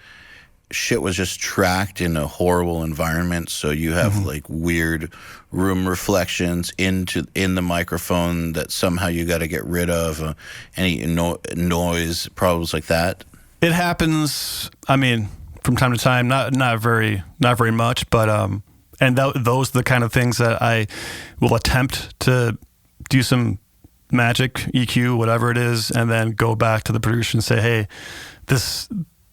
D: shit was just tracked in a horrible environment, so you have like weird room reflections in the microphone that somehow you got to get rid of, any noise problems like that?
C: It happens, from time to time, not very much, but and those are the kind of things that I will attempt to do some magic EQ, whatever it is, and then go back to the producer and say, hey, this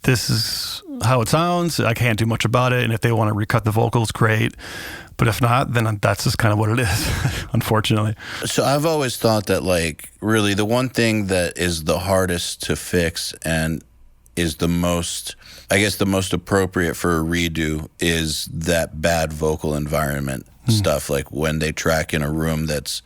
C: is how it sounds. I can't do much about it. And if they want to recut the vocals, great. But if not, then that's just kind of what it is, unfortunately.
D: So I've always thought that, like, really the one thing that is the hardest to fix and is the most, I guess, the most appropriate for a redo is that bad vocal environment stuff. Like when they track in a room that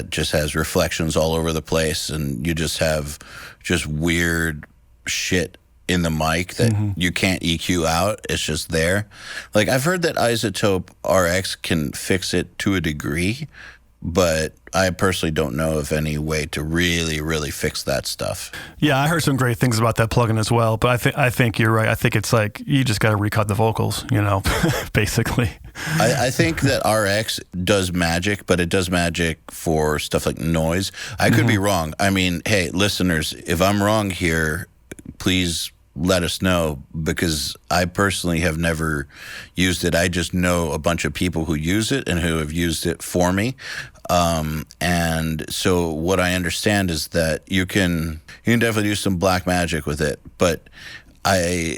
D: just has reflections all over the place, and you just have just weird shit in the mic that you can't EQ out. It's just there. Like, I've heard that Isotope RX can fix it to a degree, but I personally don't know of any way to really, really fix that stuff.
C: Yeah, I heard some great things about that plugin as well, but I think you're right. I think it's like you just got to recut the vocals, basically.
D: I think that RX does magic, but it does magic for stuff like noise. I could be wrong. I mean, hey, listeners, if I'm wrong here, please let us know, because I personally have never used it. I just know a bunch of people who use it and who have used it for me. And so what I understand is that you can definitely do some black magic with it. But I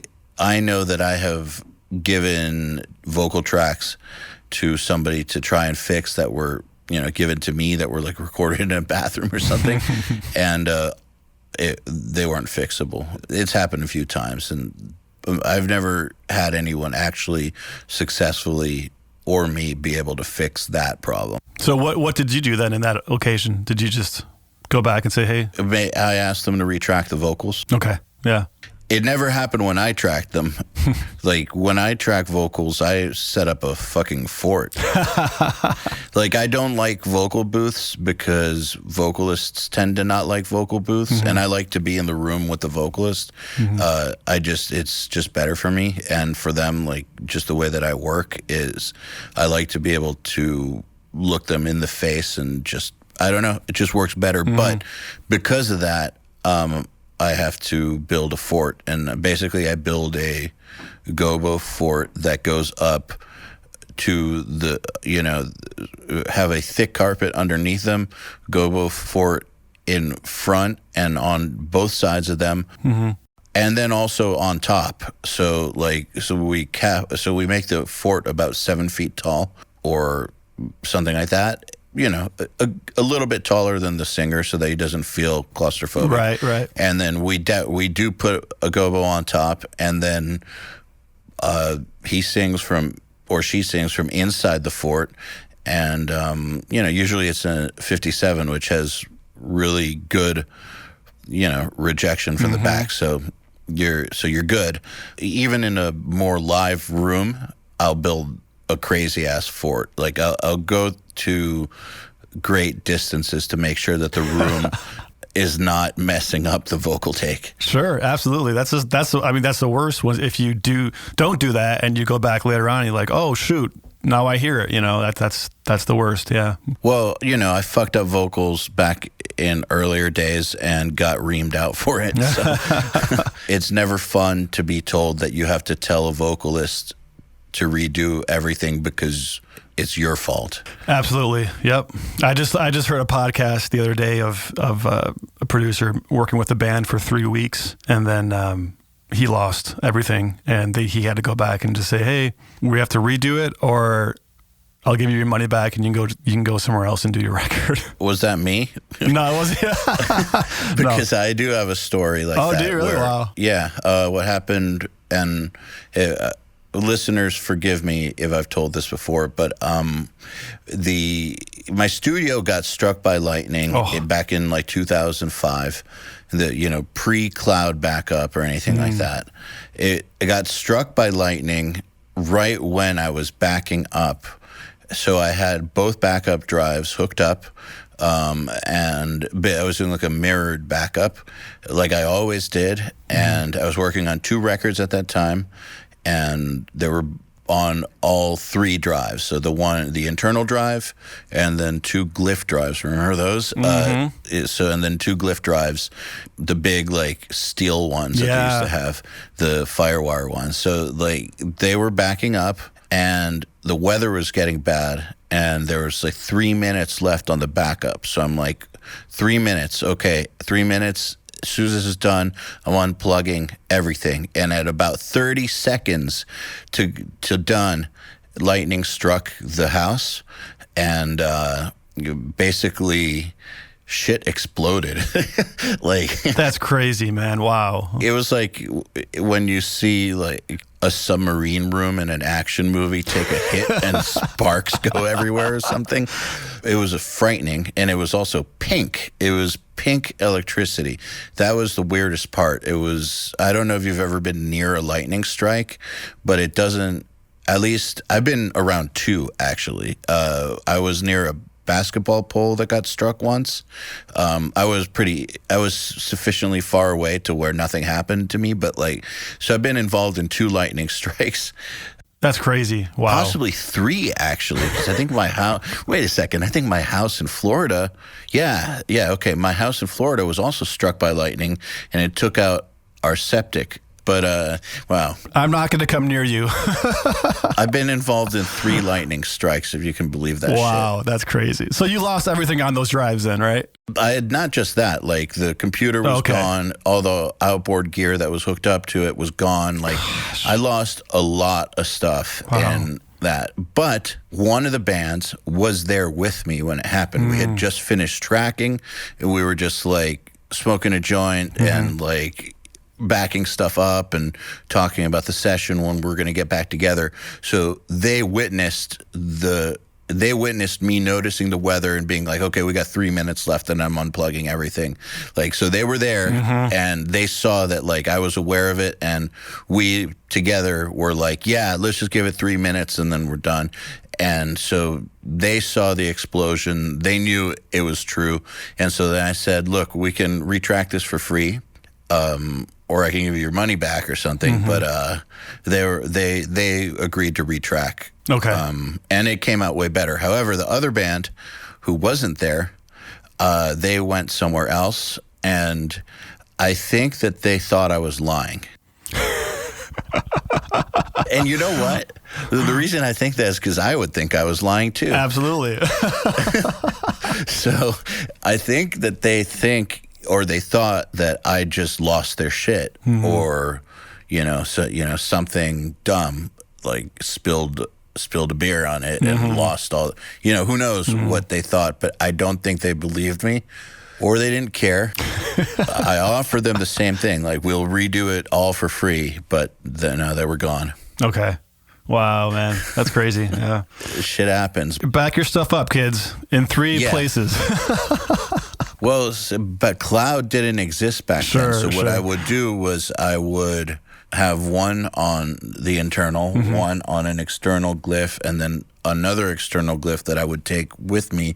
D: know that I have given vocal tracks to somebody to try and fix that were, given to me, that were like recorded in a bathroom or something. And, they weren't fixable. It's happened a few times, and I've never had anyone actually successfully or me be able to fix that problem.
C: So what did you do then in that occasion? Did you just go back and say, hey?
D: I asked them to retract the vocals.
C: Okay, yeah.
D: It never happened when I tracked them. Like, when I track vocals, I set up a fucking fort. Like, I don't like vocal booths because vocalists tend to not like vocal booths, and I like to be in the room with the vocalist. It's just better for me, and for them, like, just the way that I work is I like to be able to look them in the face and just, I don't know, it just works better. But because of that, I have to build a fort, and basically I build a gobo fort that goes up to the, have a thick carpet underneath them, gobo fort in front and on both sides of them, and then also on top. So we make the fort about 7 feet tall or something like that. A little bit taller than the singer so that he doesn't feel claustrophobic.
C: Right.
D: And then we do put a gobo on top, and then he sings from, or she sings from inside the fort. And, usually it's a 57, which has really good, rejection from the back. So you're good. Even in a more live room, I'll build a crazy ass fort. Like, I'll go to great distances to make sure that the room is not messing up the vocal take.
C: Sure, absolutely. That's the worst was if you don't do that and you go back later on and you're like, oh shoot, now I hear it. That's the worst. Yeah.
D: Well, I fucked up vocals back in earlier days and got reamed out for it. So it's never fun to be told that you have to tell a vocalist to redo everything because it's your fault. Absolutely.
C: Yep. I just heard a podcast the other day of a producer working with a band for 3 weeks, and then he lost everything, and he had to go back and just say, hey, we have to redo it, or I'll give you your money back and you can go somewhere else and do your record.
D: Was that me?
C: No, it wasn't.
D: Because I do have a story like that.
C: Oh, do you really? Wow.
D: Yeah. What happened, and listeners, forgive me if I've told this before, but my studio got struck by lightning back in like 2005. The pre-cloud backup or anything like that. It got struck by lightning right when I was backing up. So I had both backup drives hooked up, and I was doing like a mirrored backup, like I always did. And I was working on 2 records at that time. And they were on all 3 drives. So the internal drive, and then 2 glyph drives. Remember those? And then 2 glyph drives, the big like steel ones that they used to have, the Firewire ones. So like they were backing up, and the weather was getting bad, and there was like 3 minutes left on the backup. So I'm like, 3 minutes, okay, 3 minutes. As soon as this is done, I'm unplugging everything. And at about 30 seconds to done, lightning struck the house, and basically shit exploded. Like,
C: That's crazy, man. Wow.
D: it was like when you see like a submarine room in an action movie take a hit and sparks go everywhere or something. It was frightening, and it was also pink. It was pink electricity. That was the weirdest part. It was, I don't know if you've ever been near a lightning strike, but it doesn't, at least I've been around two, actually. I was near a basketball pole that got struck once. I was sufficiently far away to where nothing happened to me, but like, so I've been involved in two lightning strikes.
C: That's crazy. Wow.
D: Possibly three, actually, because I think my house, wait a second, I think my house in Florida, okay, my house in Florida was also struck by lightning, and it took out our septic. But, wow.
C: I'm not going to come near you.
D: I've been involved in 3 lightning strikes, if you can believe that shit.
C: Wow, that's crazy. So you lost everything on those drives then, right?
D: I had not just that, like the computer was gone, all the outboard gear that was hooked up to it was gone. Like, I lost a lot of stuff in that. But one of the bands was there with me when it happened. We had just finished tracking, and we were just like smoking a joint and like backing stuff up and talking about the session when we're going to get back together. So they witnessed me noticing the weather and being like, okay, we got 3 minutes left and I'm unplugging everything. Like, so they were there and they saw that like I was aware of it, and we together were like, yeah, let's just give it 3 minutes and then we're done. And so they saw the explosion. They knew it was true. And so then I said, look, we can retract this for free. Or I can give you your money back or something. But they agreed to retrack.
C: Okay.
D: And it came out way better. However, the other band who wasn't there, they went somewhere else, and I think that they thought I was lying. And you know what? The reason I think that is because I would think I was lying too.
C: Absolutely.
D: So I think that they thought that I just lost their shit, or, something dumb, like spilled a beer on it and lost all, who knows what they thought, but I don't think they believed me, or they didn't care. I offered them the same thing, like, we'll redo it all for free, but then they were gone.
C: Okay. Wow, man. That's crazy. Yeah.
D: Shit happens.
C: Back your stuff up, kids, in 3 places.
D: Well, but cloud didn't exist back then. So what I would do was I would have one on the internal, one on an external glyph, and then another external glyph that I would take with me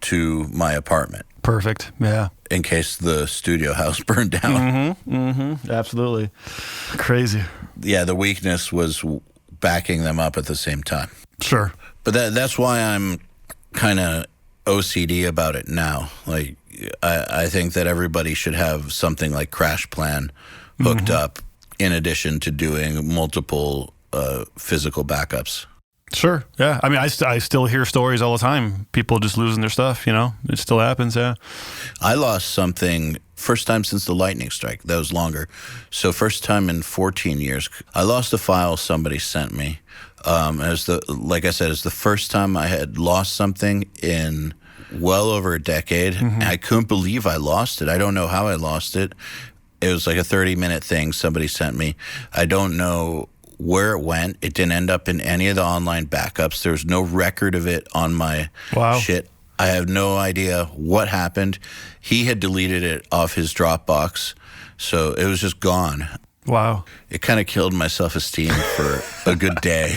D: to my apartment.
C: Perfect. Yeah.
D: In case the studio house burned down.
C: Absolutely. Crazy.
D: Yeah, the weakness was backing them up at the same time.
C: Sure.
D: But that's why I'm kind of OCD about it now. Like, I think that everybody should have something like Crash Plan hooked up in addition to doing multiple physical backups.
C: Sure. Yeah. I mean, I still hear stories all the time. People just losing their stuff, It still happens, yeah. I
D: lost something first time since the lightning strike. That was longer. So first time in 14 years. I lost a file somebody sent me. Like I said, it's the first time I had lost something in well over a decade. I couldn't believe I lost it. I don't know how I lost it. It was like a 30-minute thing somebody sent me. I don't know where it went. It didn't end up in any of the online backups. There's no record of it on my shit. I have no idea what happened. He had deleted it off his Dropbox, so it was just gone.
C: Wow.
D: It kind of killed my self-esteem for a good day.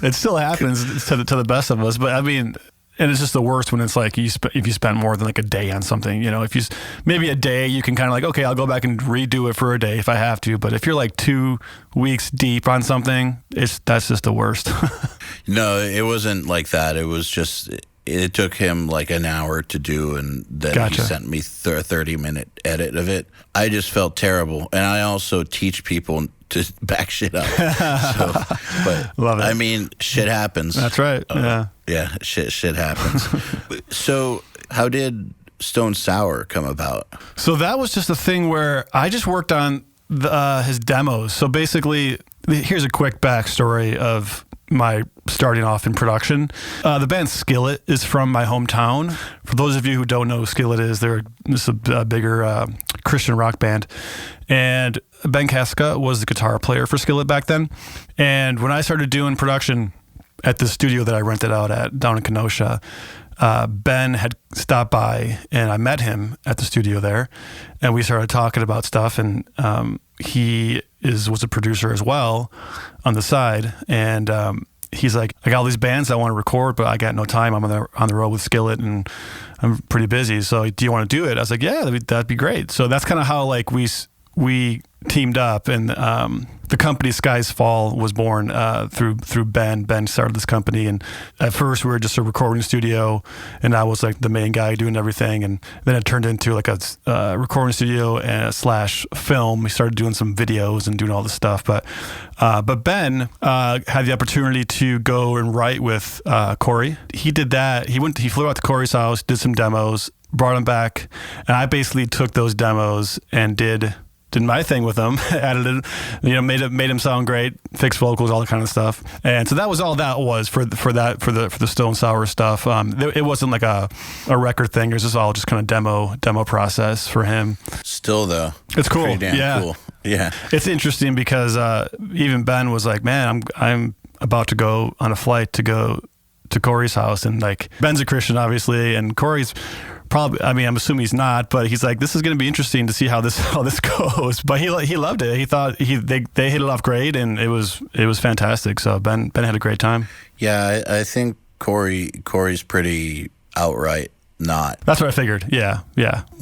C: It still happens to the best of us, but I mean, and it's just the worst when it's like if you spend more than like a day on something, if you maybe a day you can kind of like, okay, I'll go back and redo it for a day if I have to, but if you're like 2 weeks deep on something, that's just the worst.
D: No, it wasn't like that. It was just, it took him like an hour to do, and then he sent me a 30-minute edit of it. I just felt terrible, and I also teach people to back shit up. But
C: love it.
D: I mean, shit happens.
C: That's right.
D: Yeah, shit happens. So how did Stone Sour come about?
C: So that was just a thing where I just worked on his demos. So basically, here's a quick backstory of my starting off in production. The band Skillet is from my hometown. For those of you who don't know who Skillet is, they're a bigger Christian rock band. And Ben Casca was the guitar player for Skillet back then. And when I started doing production at the studio that I rented out at down in Kenosha, Ben had stopped by and I met him at the studio there, and we started talking about stuff. And he was a producer as well on the side, and he's like, I got all these bands I want to record, but I got no time. I'm on the road with Skillet and I'm pretty busy. So do you want to do it? I was like, yeah, that'd be great. So that's kind of how like we teamed up, and the company Skies Fall was born through Ben. Ben started this company, and at first we were just a recording studio, and I was like the main guy doing everything, and then it turned into like a recording studio and / film. We started doing some videos and doing all this stuff, but Ben had the opportunity to go and write with Corey. He did that. He flew out to Corey's house, did some demos, brought him back, and I basically took those demos and did my thing with them, added it, made him sound great, fixed vocals, all that kind of stuff. And so that was all that was for the Stone Sour stuff. It wasn't like a record thing. It was just all just kind of demo process for him.
D: Still though,
C: it's cool.
D: Pretty damn cool. Yeah.
C: It's interesting because even Ben was like, man, I'm about to go on a flight to go to Corey's house, and like Ben's a Christian obviously, and Corey's probably, I mean, I'm assuming he's not, but he's like, this is going to be interesting to see how this goes. But he loved it. He thought they hit it off great, and it was fantastic. So Ben had a great time.
D: Yeah, I think Corey's pretty outright not.
C: That's what I figured. Yeah.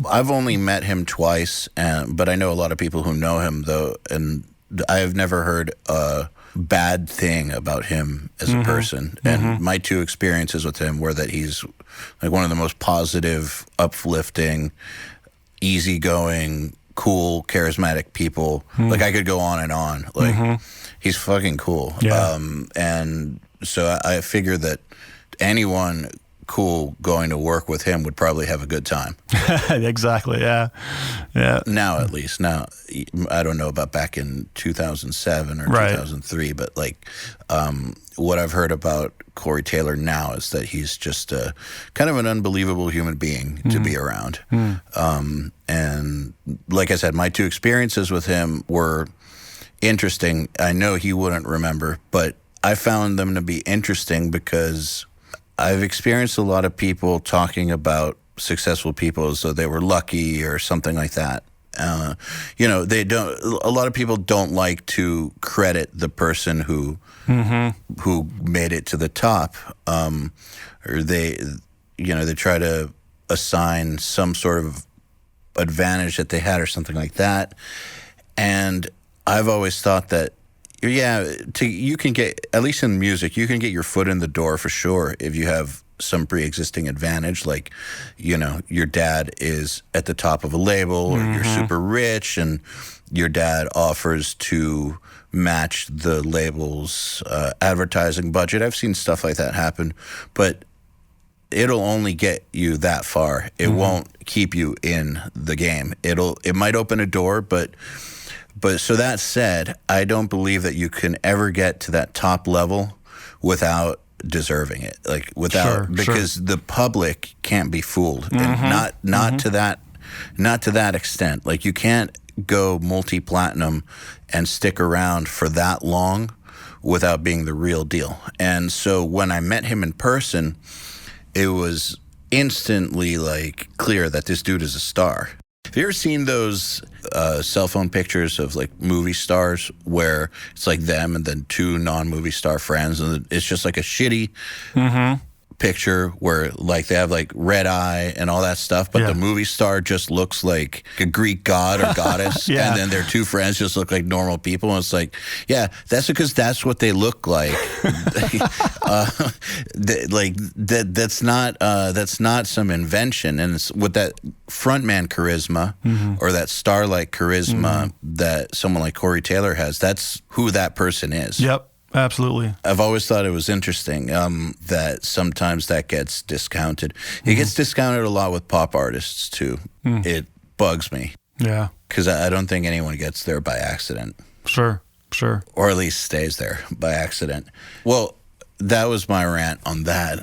D: I've only met him twice, but I know a lot of people who know him though, and I have never heard a bad thing about him as a person. And my two experiences with him were that he's like one of the most positive, uplifting, easygoing, cool, charismatic people. Like I could go on and on. Like he's fucking cool.
C: Yeah.
D: And so I figure that anyone cool going to work with him would probably have a good time.
C: Exactly. Yeah.
D: Now, at least. Now, I don't know about back in 2007 or 2003, but like what I've heard about Corey Taylor now is that he's just kind of an unbelievable human being to be around. And like I said, my two experiences with him were interesting. I know he wouldn't remember, but I found them to be interesting because I've experienced a lot of people talking about successful people as though they were lucky or something like that. They don't. A lot of people don't like to credit the person who made it to the top, or they try to assign some sort of advantage that they had or something like that. And I've always thought that, you can get, at least in music, you can get your foot in the door for sure if you have some pre-existing advantage, like, your dad is at the top of a label, or you're super rich and your dad offers to match the label's advertising budget. I've seen stuff like that happen, but it'll only get you that far. It won't keep you in the game. It might open a door, but so that said, I don't believe that you can ever get to that top level without deserving it. Like because the public can't be fooled, and not to that extent. Like you can't go multi-platinum and stick around for that long without being the real deal. And so when I met him in person, it was instantly like clear that this dude is a star. Have you ever seen those cell phone pictures of like movie stars where it's like them and then two non-movie star friends, and it's just like a shitty picture where like they have like red eye and all that stuff, but the movie star just looks like a Greek god or goddess, and then their two friends just look like normal people, and it's like, that's because that's what they look like. That's not some invention, and it's with that frontman charisma or that star-like charisma that someone like Corey Taylor has. That's who that person is.
C: Yep. Absolutely.
D: I've always thought it was interesting that sometimes that gets discounted. It gets discounted a lot with pop artists, too. It bugs me.
C: Yeah.
D: Because I don't think anyone gets there by accident.
C: Sure. Sure.
D: Or at least stays there by accident. Well, that was my rant on that.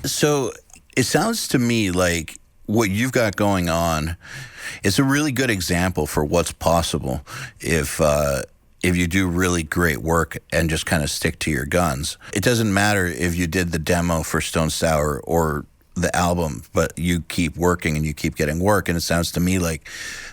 D: So it sounds to me like what you've got going on is a really good example for what's possible if you do really great work and just kind of stick to your guns. It doesn't matter if you did the demo for Stone Sour or the album, but you keep working and you keep getting work. And it sounds to me like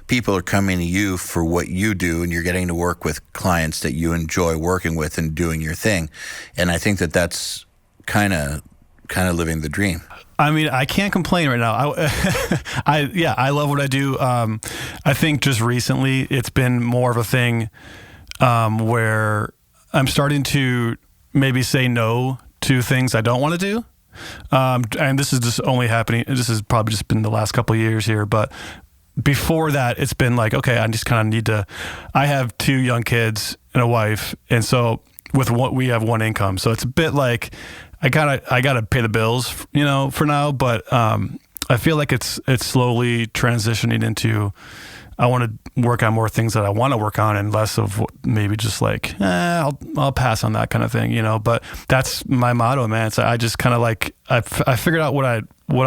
D: people are coming to you for what you do, and you're getting to work with clients that you enjoy working with and doing your thing. And I think that that's kind of living the dream.
C: I mean, I can't complain right now. I love what I do. I think just recently it's been more of a thing where I'm starting to maybe say no to things I don't want to do. And this is just only happening. This has probably just been the last couple of years here, but before that, it's been like, okay, I just kind of need to. I have 2 young kids and a wife, and so with what we have one income, so it's a bit like I gotta pay the bills, for now. But I feel like it's slowly transitioning into. I want to work on more things that I want to work on and less of maybe just like, I'll pass on that kind of thing, but that's my motto, man. So I just kind of like, I figured out what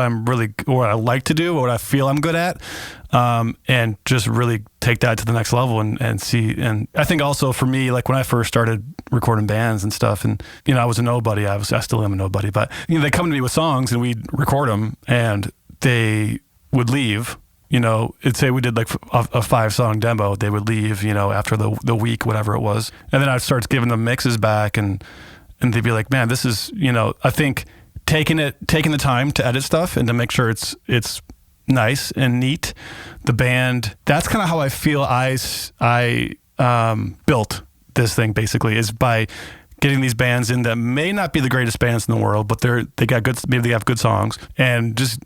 C: I like to do, what I feel I'm good at. And just really take that to the next level and see. And I think also for me, like when I first started recording bands and stuff, and, I was a nobody, I still am a nobody, but they come to me with songs and we'd record them and they would leave. It'd say we did like a 5-song demo. They would leave, after the week, whatever it was. And then I'd start giving them mixes back and they'd be like, man, this is, I think taking the time to edit stuff and to make sure it's nice and neat. The band, that's kind of how I feel I built this thing basically, is by getting these bands in that may not be the greatest bands in the world, but maybe they have good songs, and just,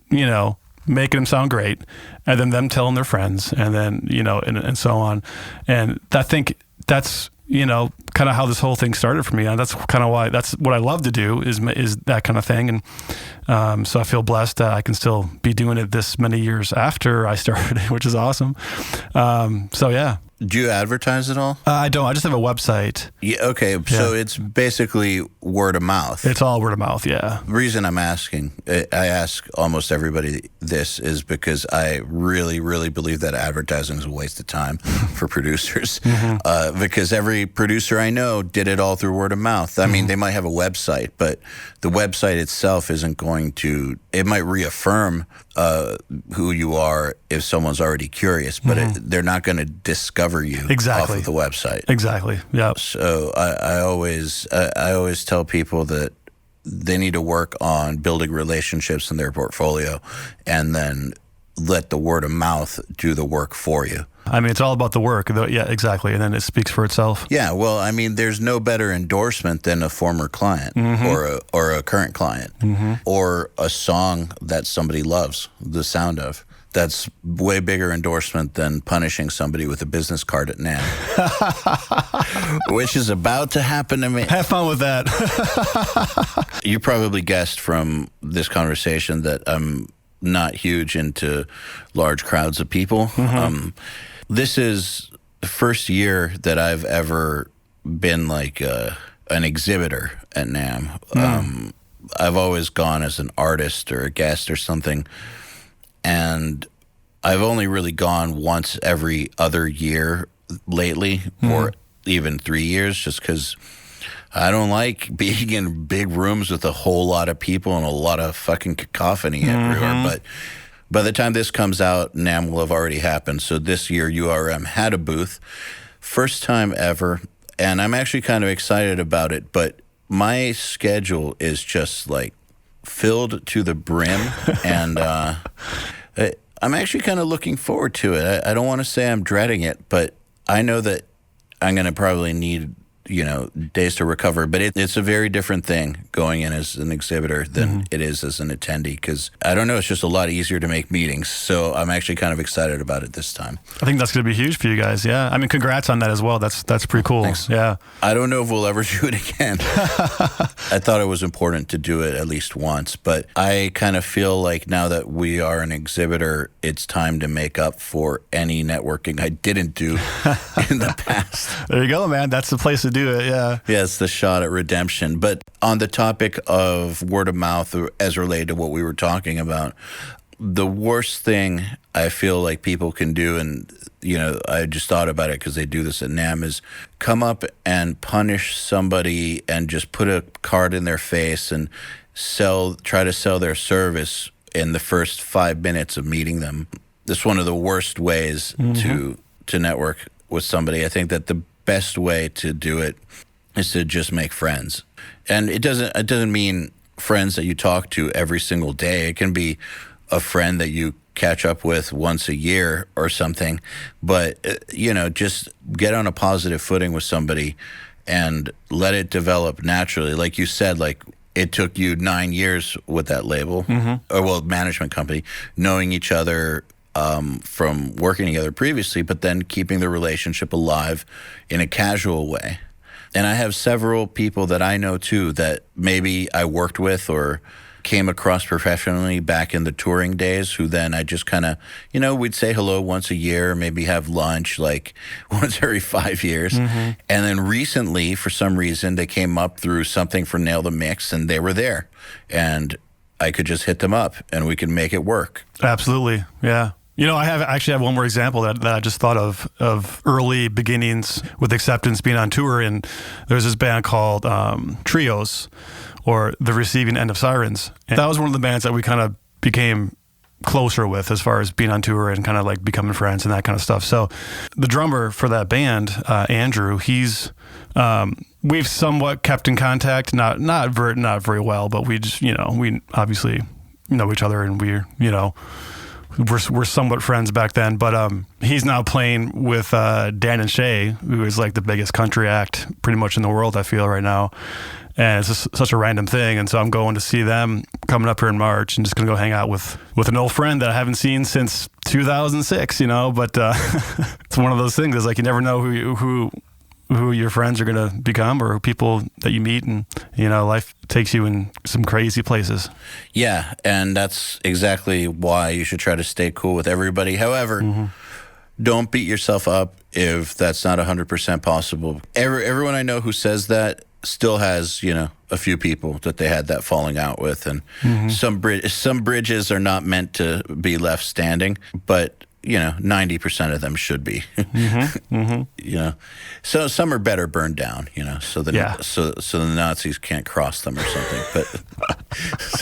C: making them sound great, and then them telling their friends, and then, and so on. And I think that's, kind of how this whole thing started for me. And that's kind of why, that's what I love to do is that kind of thing. And so I feel blessed that I can still be doing it this many years after I started, which is awesome. So yeah.
D: Do you advertise at all?
C: I don't. I just have a website.
D: Yeah. Okay. Yeah. So it's basically word of mouth.
C: It's all word of mouth. Yeah.
D: The reason I'm asking, I ask almost everybody this, is because I really, really believe that advertising is a waste of time for producers. Mm-hmm. Because every producer I know did it all through word of mouth. I mean, they might have a website, but the website itself isn't going to. It might reaffirm who you are if someone's already curious, but they're not going to discover you off of the website.
C: Exactly. Yeah.
D: So I always tell people that they need to work on building relationships in their portfolio, and then let the word of mouth do the work for you.
C: I mean, it's all about the work. Yeah, exactly. And then it speaks for itself.
D: Yeah. Well, I mean, there's no better endorsement than a former client or a current client or a song that somebody loves the sound of. That's way bigger endorsement than punishing somebody with a business card at NAMM, which is about to happen to me.
C: Have fun with that.
D: You probably guessed from this conversation that I'm not huge into large crowds of people. This is the first year that I've ever been like an exhibitor at NAMM. I've always gone as an artist or a guest or something. And I've only really gone once every other year lately, or even 3 years, just because I don't like being in big rooms with a whole lot of people and a lot of fucking cacophony everywhere. But by the time this comes out, NAMM will have already happened. So this year, URM had a booth. First time ever. And I'm actually kind of excited about it. But my schedule is just like filled to the brim, and I'm actually kind of looking forward to it. I don't want to say I'm dreading it, but I know that I'm going to probably need days to recover. But it's a very different thing going in as an exhibitor than it is as an attendee, because I don't know, it's just a lot easier to make meetings. So I'm actually kind of excited about it this time.
C: I think that's going to be huge for you guys. Yeah. I mean, congrats on that as well. That's pretty cool.
D: Thanks.
C: Yeah.
D: I don't know if we'll ever do it again. I thought it was important to do it at least once, but I kind of feel like now that we are an exhibitor, it's time to make up for any networking I didn't do in the past.
C: There you go, man. That's the place to do it. Yeah.
D: Yeah, it's the shot at redemption. But on the topic of word of mouth, as related to what we were talking about, the worst thing I feel like people can do, and I just thought about it because they do this at NAMM, is come up and punish somebody and just put a card in their face and try to sell their service in the first 5 minutes of meeting them. That's one of the worst ways to network with somebody. I think that the best way to do it is to just make friends. And it doesn't mean friends that you talk to every single day. It can be a friend that you catch up with once a year or something. But, just get on a positive footing with somebody and let it develop naturally. Like you said, like it took you 9 years with that label, management company, knowing each other from working together previously, but then keeping the relationship alive in a casual way. And I have several people that I know too that maybe I worked with or came across professionally back in the touring days, who then I just kind of, we'd say hello once a year, maybe have lunch like once every 5 years. And then recently, for some reason, they came up through something for Nail the Mix and they were there. And I could just hit them up and we could make it work.
C: Absolutely. Yeah. I actually have one more example that I just thought of early beginnings with Acceptance being on tour. And there's this band called Trios, or The Receiving End of Sirens. And that was one of the bands that we kind of became closer with as far as being on tour and kind of like becoming friends and that kind of stuff. So the drummer for that band, Andrew, we've somewhat kept in contact, not very well, but we just, we obviously know each other and we're somewhat friends back then, but he's now playing with Dan and Shay, who is like the biggest country act pretty much in the world, I feel, right now. And it's just such a random thing. And so I'm going to see them coming up here in March and just going to go hang out with an old friend that I haven't seen since 2006, but it's one of those things. It's like you never know who your friends are going to become or people that you meet. And, life takes you in some crazy places.
D: Yeah. And that's exactly why you should try to stay cool with everybody. However, don't beat yourself up if that's not 100% possible. Everyone I know who says that still has, a few people that they had that falling out with. And some bridges are not meant to be left standing, but 90% of them should be. So some are better burned down, so the Nazis can't cross them or something.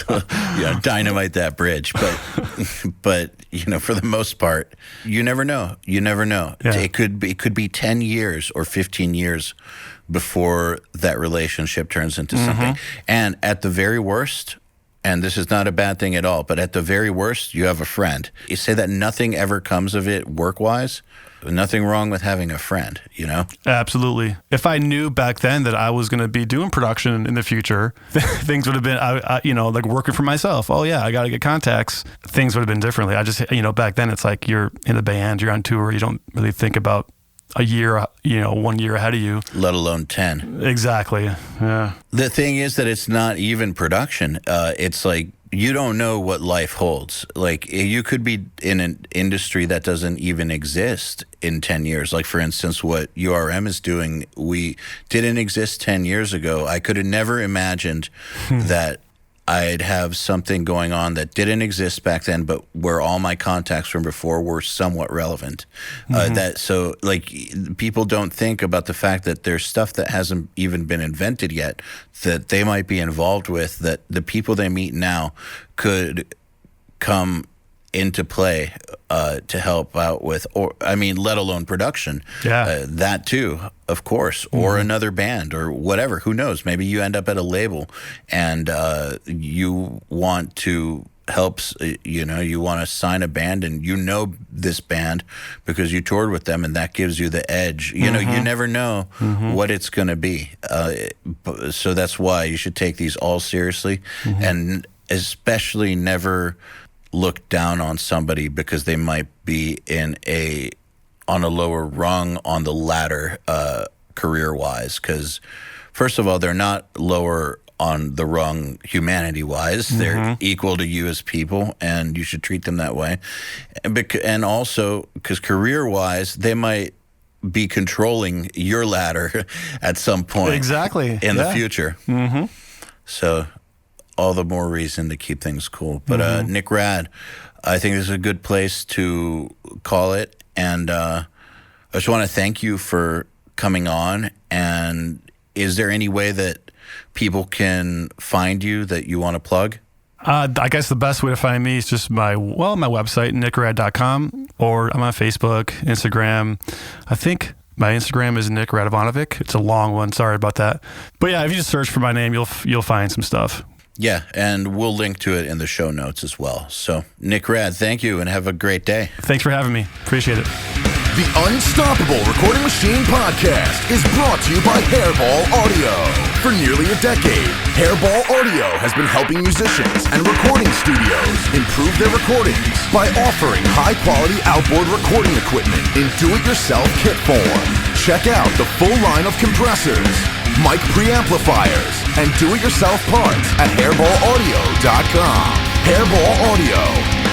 D: But dynamite that bridge. But for the most part, you never know. Yeah. It could be 10 years or 15 years before that relationship turns into something. And at the very worst, and this is not a bad thing at all, but at the very worst, you have a friend. You say that nothing ever comes of it work-wise. Nothing wrong with having a friend,
C: Absolutely. If I knew back then that I was going to be doing production in the future, things would have been, like working for myself. Oh yeah, I got to get contacts. Things would have been differently. I just, back then it's like you're in a band, you're on tour, you don't really think about a year, 1 year ahead of you.
D: Let alone 10.
C: Exactly. Yeah.
D: The thing is that it's not even production. It's like you don't know what life holds. Like you could be in an industry that doesn't even exist in 10 years. Like for instance, what URM is doing, we didn't exist 10 years ago. I could have never imagined that I'd have something going on that didn't exist back then, but where all my contacts from before were somewhat relevant. So people don't think about the fact that there's stuff that hasn't even been invented yet that they might be involved with, that the people they meet now could come into play to help out with, let alone production.
C: Yeah.
D: That too, of course, or another band or whatever. Who knows? Maybe you end up at a label and you want to helps. You want to sign a band and this band because you toured with them, and that gives you the edge. You never know what it's going to be. So that's why you should take these all seriously, and especially never look down on somebody because they might be on a lower rung on the ladder career-wise. Because first of all, they're not lower on the rung humanity-wise. They're equal to you as people, and you should treat them that way. And also, because career-wise, they might be controlling your ladder at some point in the future. So all the more reason to keep things cool. But Nick Rad, I think this is a good place to call it. And I just want to thank you for coming on. And is there any way that people can find you that you want to plug?
C: I guess the best way to find me is just my website, nickrad.com, or I'm on Facebook, Instagram. I think my Instagram is Nick Radovanovic. It's a long one. Sorry about that. But yeah, if you just search for my name, you'll find some stuff.
D: Yeah, and we'll link to it in the show notes as well. So, Nick Rad, thank you, and have a great day.
C: Thanks for having me. Appreciate it.
A: The Unstoppable Recording Machine Podcast is brought to you by Hairball Audio. For nearly a decade, Hairball Audio has been helping musicians and recording studios improve their recordings by offering high-quality outboard recording equipment in do-it-yourself kit form. Check out the full line of compressors, mic preamplifiers, and do-it-yourself parts at hairballaudio.com. Hairball Audio.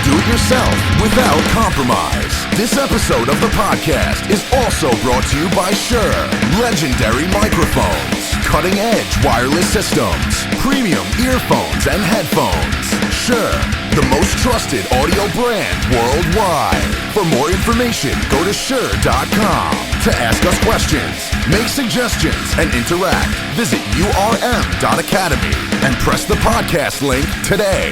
A: Do it yourself without compromise. This episode of the podcast is also brought to you by Shure. Legendary microphones, cutting-edge wireless systems, premium earphones and headphones. Shure, the most trusted audio brand worldwide. For more information, go to Shure.com. To ask us questions, make suggestions, and interact, visit urm.academy and press the podcast link today.